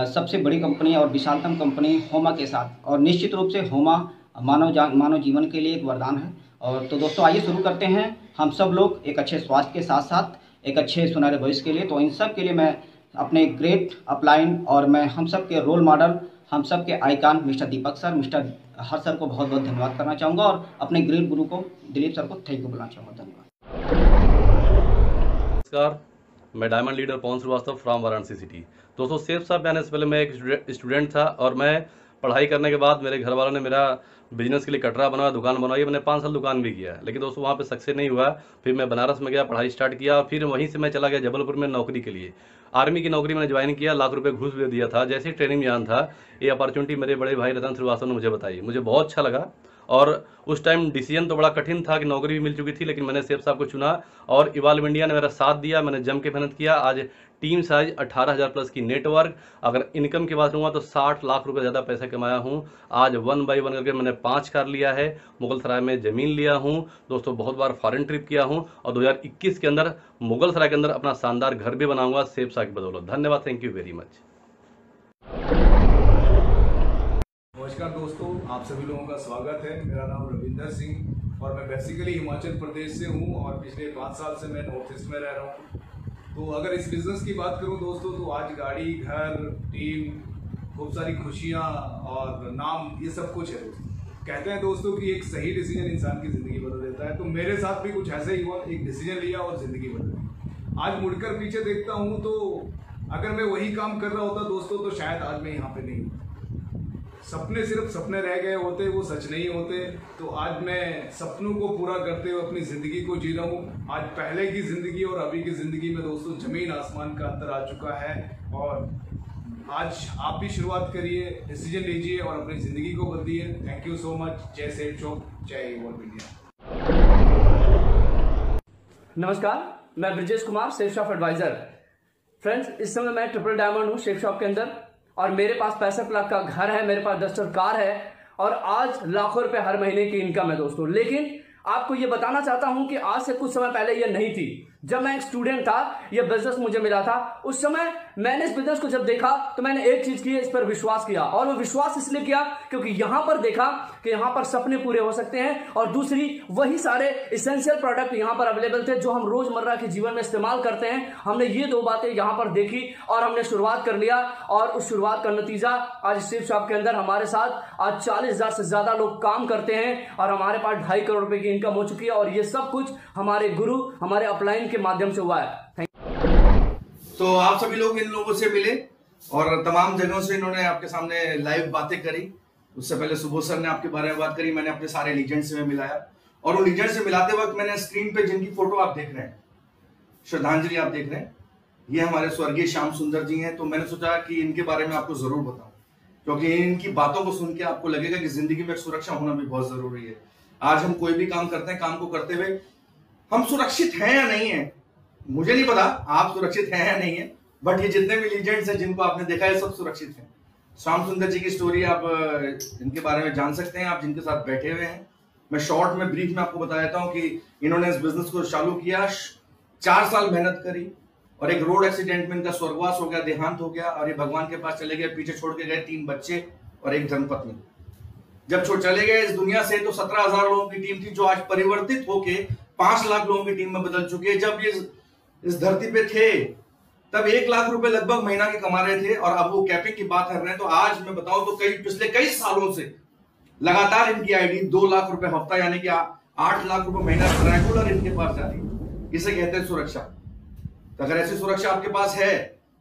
सबसे बड़ी कंपनी और विशालतम कंपनी होमा के साथ। और निश्चित रूप से होमा मानव जीवन के लिए एक वरदान है। और तो दोस्तों आइए शुरू करते हैं हम सब लोग एक अच्छे स्वास्थ्य के साथ साथ एक अच्छे सुनहरे भविष्य के लिए। तो इन सब के लिए मैं अपने ग्रेट अपलाइन और मैं हम सब के रोल मॉडल, हम सब के आइकॉन मिस्टर दीपक सर, मिस्टर हर्ष सर को बहुत धन्यवाद करना चाहूँगा और अपने ग्रेट गुरु को दिलीप सर को थैंक यू बोलना चाहूँगा। धन्यवाद। नमस्कार, मैं diamond leader Pawan Shrivastava from Varanasi city. दोस्तों सेफ साहब आने से पहले मैं एक स्टूडेंट था और मैं पढ़ाई करने के बाद मेरे घर वालों ने मेरा बिजनेस के लिए कटरा बनवाया, दुकान बनवाई। मैंने 5 साल दुकान भी किया, लेकिन दोस्तों वहाँ पे सक्सेस नहीं हुआ। फिर मैं बनारस में गया, पढ़ाई स्टार्ट किया और फिर वहीं से मैं चला गया जबलपुर में नौकरी के लिए। आर्मी की नौकरी मैंने ज्वाइन किया, लाख रुपए घूस दे दिया था। जैसे ही ट्रेनिंग में आना था, ये अपॉर्चुनिटी मेरे बड़े भाई रतन श्रीवास्तव ने मुझे बताई, मुझे बहुत अच्छा लगा। और उस टाइम डिसीजन तो बड़ा कठिन था कि नौकरी भी मिल चुकी थी, लेकिन मैंने सेफ साहब को चुना और इवॉल्व इंडिया ने मेरा साथ दिया। मैंने जम के मेहनत किया। आज टीम साइज 18,000 प्लस की नेटवर्क। अगर इनकम की बात करूँगा तो 60 लाख रुपए ज़्यादा पैसा कमाया हूँ। आज 1 बाय 1 करके मैंने 5 कार लिया है, मुगल सराय में ज़मीन लिया हूँ दोस्तों, बहुत बार फॉरेन ट्रिप किया हूँ और 2021 के अंदर मुगल सराय के अंदर अपना शानदार घर भी बनाऊंगा सेफ साहब की बदौलत। धन्यवाद, थैंक यू वेरी मच। नमस्कार दोस्तों, आप सभी लोगों का स्वागत है। मेरा नाम रविंदर सिंह और मैं बेसिकली हिमाचल प्रदेश से हूं और पिछले 5 साल से मैं नॉर्थ ईस्ट में रह रहा हूं। तो अगर इस बिज़नेस की बात करूं दोस्तों, तो आज गाड़ी, घर, टीम, खूब सारी खुशियां और नाम, ये सब कुछ है दोस्तों। कहते हैं दोस्तों कि एक सही डिसीजन इंसान की जिंदगी बदल देता है, तो मेरे साथ भी कुछ ऐसा ही हुआ। एक डिसीजन लिया और जिंदगी बदली। आज मुड़कर पीछे देखता हूँ तो अगर मैं वही काम कर रहा होता दोस्तों तो शायद आज मैं यहाँ पे नहीं होता। सपने सिर्फ सपने रह गए होते, वो सच नहीं होते। तो आज मैं सपनों को पूरा करते हुए अपनी जिंदगी को जी रहा हूँ। आज पहले की जिंदगी और अभी की जिंदगी में दोस्तों जमीन आसमान का अंतर आ चुका है। और आज आप भी शुरुआत करिए, डिसीजन लीजिए और अपनी जिंदगी को बदलिए। Thank you so much. जय सेठ चौक, जय ऑल इंडिया। नमस्कार, मैं Brijesh Kumar, safe shop adviser. Friends, इस समय मैं ट्रिपल डायमंड हूँ सेफ शॉप के अंदर और मेरे पास 65 लाख का घर है, मेरे पास डस्टर कार है और आज लाखों रुपए हर महीने की इनकम है दोस्तों। लेकिन आपको ये बताना चाहता हूं कि आज से कुछ समय पहले ये नहीं थी। जब मैं एक स्टूडेंट था, ये बिजनेस मुझे मिला था, उस समय मैंने इस बिजनेस को जब देखा तो मैंने एक चीज की, इस पर विश्वास किया। और वो विश्वास इसलिए किया क्योंकि यहां पर देखा कि यहां पर सपने पूरे हो सकते हैं और दूसरी वही सारे इसेंशियल प्रोडक्ट यहां पर अवेलेबल थे जो हम रोजमर्रा के जीवन में इस्तेमाल करते हैं। हमने ये दो बातें यहां पर देखी और हमने शुरुआत कर लिया और उस शुरुआत का नतीजा आज सेफ शॉप के अंदर हमारे साथ आज 40,000 से ज्यादा लोग काम करते हैं और हमारे पास 2.5 करोड़ रुपए की इनकम हो चुकी है। और ये सब कुछ हमारे गुरु, हमारे अपलाइन के माध्यम से हुआ है। तो आप सभी लोग इन लोगों से मिले और तमाम जगहों से इन्होंने आपके सामने लाइव बातें करी। उससे पहले सुबोध सर ने आपके बारे में बात करी, मैंने अपने सारे लीजेंड से मिलाया और उन लीजेंड से मिलाते वक्त मैंने स्क्रीन पे जिनकी फोटो आप देख रहे हैं, श्रद्धांजलि आप देख रहे हैं, ये हमारे स्वर्गीय श्याम सुंदर जी हैं। तो मैंने सोचा कि इनके बारे में आपको जरूर बताऊं क्योंकि इनकी बातों को सुन के आपको लगेगा कि जिंदगी में सुरक्षा होना भी बहुत जरूरी है। आज हम कोई भी काम करते हैं, काम को करते हुए हम सुरक्षित हैं या नहीं है, मुझे नहीं पता आप सुरक्षित हैं या नहीं है, बट ये जितने भी लीजेंड्स हैं जिनको आपने देखा है सब सुरक्षित हैं। श्याम सुंदर जी की स्टोरी आप इनके बारे में जान सकते हैं, आप जिनके साथ बैठे हुए हैं। मैं शॉर्ट में ब्रीफ में आपको बता देता हूं कि इन्होंने इस बिजनेस को चालू किया, 4 साल मेहनत करी और एक रोड एक्सीडेंट में इनका स्वर्गवास हो गया, देहांत हो गया और ये भगवान के पास चले गए। पीछे छोड़ के गए 3 बच्चे और एक धर्मपत्नी। जब छोड़ चले गए इस दुनिया से तो 17,000 लोगों की टीम थी जो आज परिवर्तित होके 5 लाख लोगों की टीम में बदल चुकी है। जब ये इस धरती पे थे तब 1 लाख रुपए लगभग महीना के कमा रहे थे और अब वो कैपिंग की बात कर रहे हैं। तो आज मैं बताऊं तो पिछले कई सालों से लगातार इनकी आईडी 2 लाख रुपए हफ्ता यानी कि 8 लाख रुपए महीना रेगुलर इनके पास जा रही है। इसे कहते हैं सुरक्षा। तो अगर ऐसी सुरक्षा आपके पास है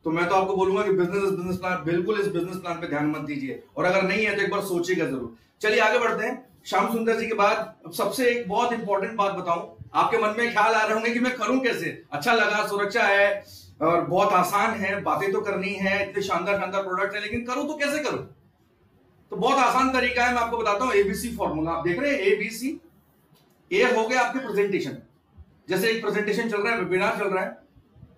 तो मैं तो आपको बोलूंगा कि बिजनेस प्लान, बिल्कुल इस बिजनेस प्लान पे ध्यान मत दीजिए और अगर नहीं है तो एक बार सोचिएगा जरूर। चलिए आगे बढ़ते हैं। श्याम सुंदर जी के बाद अब सबसे एक बहुत इंपॉर्टेंट बात बताऊं, आपके मन में ख्याल आ रहे होंगे कि मैं करूं कैसे। अच्छा लगा, सुरक्षा है और बहुत आसान है, बातें तो करनी है, इतने शानदार शानदार प्रोडक्ट है, लेकिन करूं तो कैसे करूं। तो बहुत आसान तरीका है, मैं आपको बताता हूं। एबीसी फॉर्मूला आप देख रहे हैं, एबीसी। ए हो गया आपके प्रेजेंटेशन, जैसे एक प्रेजेंटेशन चल रहा है, वेबिनार चल रहा है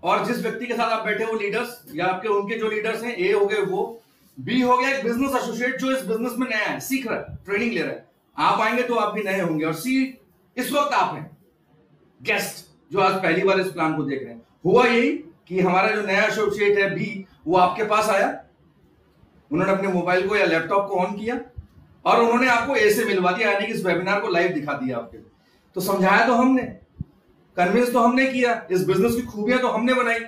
और जिस व्यक्ति के साथ आप बैठे हो लीडर्स या आपके उनके जो लीडर्स हैं, ए हो गए वो। बी हो गया एक बिजनेस एसोसिएट जो इस बिजनेस में नया है, सीख रहा है, ट्रेनिंग ले रहा है। आप आएंगे तो आप भी नए होंगे। और सी इस वक्त आप हैं गेस्ट जो आज पहली बार इस प्लान को देख रहे हैं। हुआ यही कि हमारा जो नया एसोसिएट है बी, वो आपके पास आया, उन्होंने अपने मोबाइल को या लैपटॉप को ऑन किया और उन्होंने आपको ए से मिलवा दिया, यानी कि इस वेबिनार को लाइव दिखा दिया आपके। तो समझाया तो हमने, कन्विंस तो हमने किया, इस बिजनेस की खूबियां तो हमने बनाई,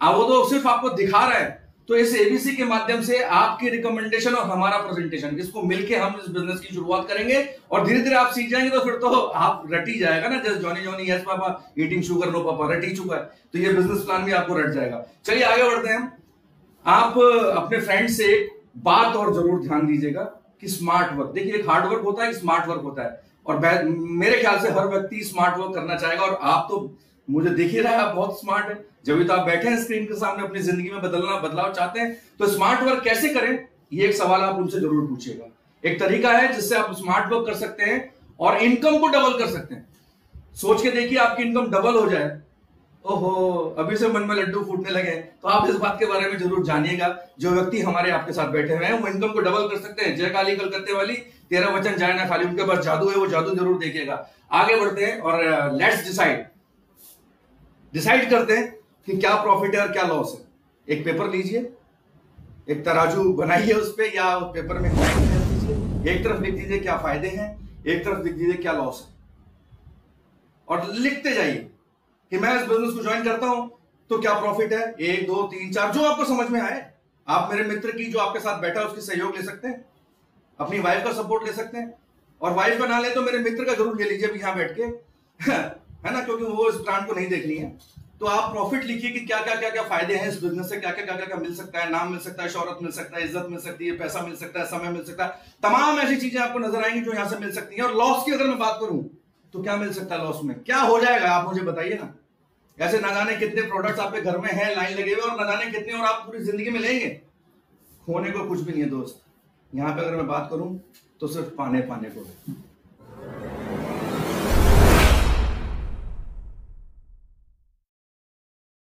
अब वो तो सिर्फ आपको दिखा रहा है। तो इस एबीसी के माध्यम से आपकी रिकमेंडेशन और हमारा प्रेजेंटेशन, इसको मिलके हम इस बिजनेस की शुरुआत करेंगे और धीरे धीरे आप सीख जाएंगे तो फिर तो आप रट ही जाएगा ना, जैसे Johnny Johnny yes papa eating sugar no papa, रट ही चुका है। तो ये बिजनेस प्लान भी आपको रट जाएगा। चलिए आगे बढ़ते हैं। आप अपने फ्रेंड से एक बात और जरूर ध्यान दीजिएगा कि स्मार्ट वर्क, देखिए एक हार्ड वर्क होता है, एक स्मार्ट वर्क होता है और मेरे ख्याल से हर व्यक्ति स्मार्ट वर्क करना चाहेगा और आप तो मुझे दिख ही रहा है आप बहुत स्मार्ट है, जब भी तो आप बैठे हैं स्क्रीन के सामने, अपनी जिंदगी में बदलाव चाहते हैं। तो स्मार्ट वर्क कैसे करें, ये एक सवाल आप उनसे जरूर पूछिएगा। एक तरीका है जिससे आप स्मार्ट वर्क कर सकते हैं और इनकम को डबल कर सकते हैं। सोच के देखिए आपकी इनकम डबल हो जाए, ओहो अभी से मन में लड्डू फूटने लगे। तो आप इस बात के बारे में जरूर जानिएगा। जो व्यक्ति हमारे आपके साथ बैठे हुए हैं वो इनकम को डबल कर सकते हैं। जय काली कलकत्ते वाली, तेरा वचन जाए ना खाली, उनके पास जादू है, वो जादू जरूर देखिएगा। आगे बढ़ते हैं और लेट्स डिसाइड करते हैं कि क्या प्रॉफिट है और क्या लॉस है। एक पेपर लीजिए, एक तराजू बनाइए उस पे या उस पेपर में लिख दीजिए। एक तरफ लिख दीजिए क्या फायदे हैं, एक तरफ लिख दीजिए क्या लॉस है और लिखते जाइए कि मैं इस बिजनेस को ज्वाइन करता हूं तो क्या प्रॉफिट है, 1 2 3 4 जो आपको समझ में आए। आप मेरे मित्र की जो आपके साथ बैठा है उसकी सहयोग ले सकते हैं, अपनी वाइफ का सपोर्ट ले सकते हैं, और वाइफ बना ले तो मेरे मित्र का जरूर ले लीजिए अभी यहाँ बैठ के, है ना, क्योंकि वो इस ब्रांड को नहीं देखनी है। तो आप प्रॉफिट लिखिए कि क्या क्या फायदे हैं इस बिजनेस से, क्या मिल सकता है, नाम मिल सकता है, शौहरत मिल सकता है, इज्जत मिल सकती है, पैसा मिल सकता है, समय मिल सकता है, तमाम ऐसी चीजें आपको नजर आएंगी जो यहां से मिल सकती हैं। और लॉस की अगर मैं बात करूं तो क्या मिल सकता है, लॉस में क्या हो जाएगा आप मुझे बताइए ना। ऐसे ना जाने कितने प्रोडक्ट्स आपके घर में हैं लाइन लगे हुए, और ना जाने कितने और आप पूरी जिंदगी में लेंगे। खोने को कुछ भी नहीं है दोस्त, यहाँ पे अगर मैं बात करूं तो सिर्फ पाने को है।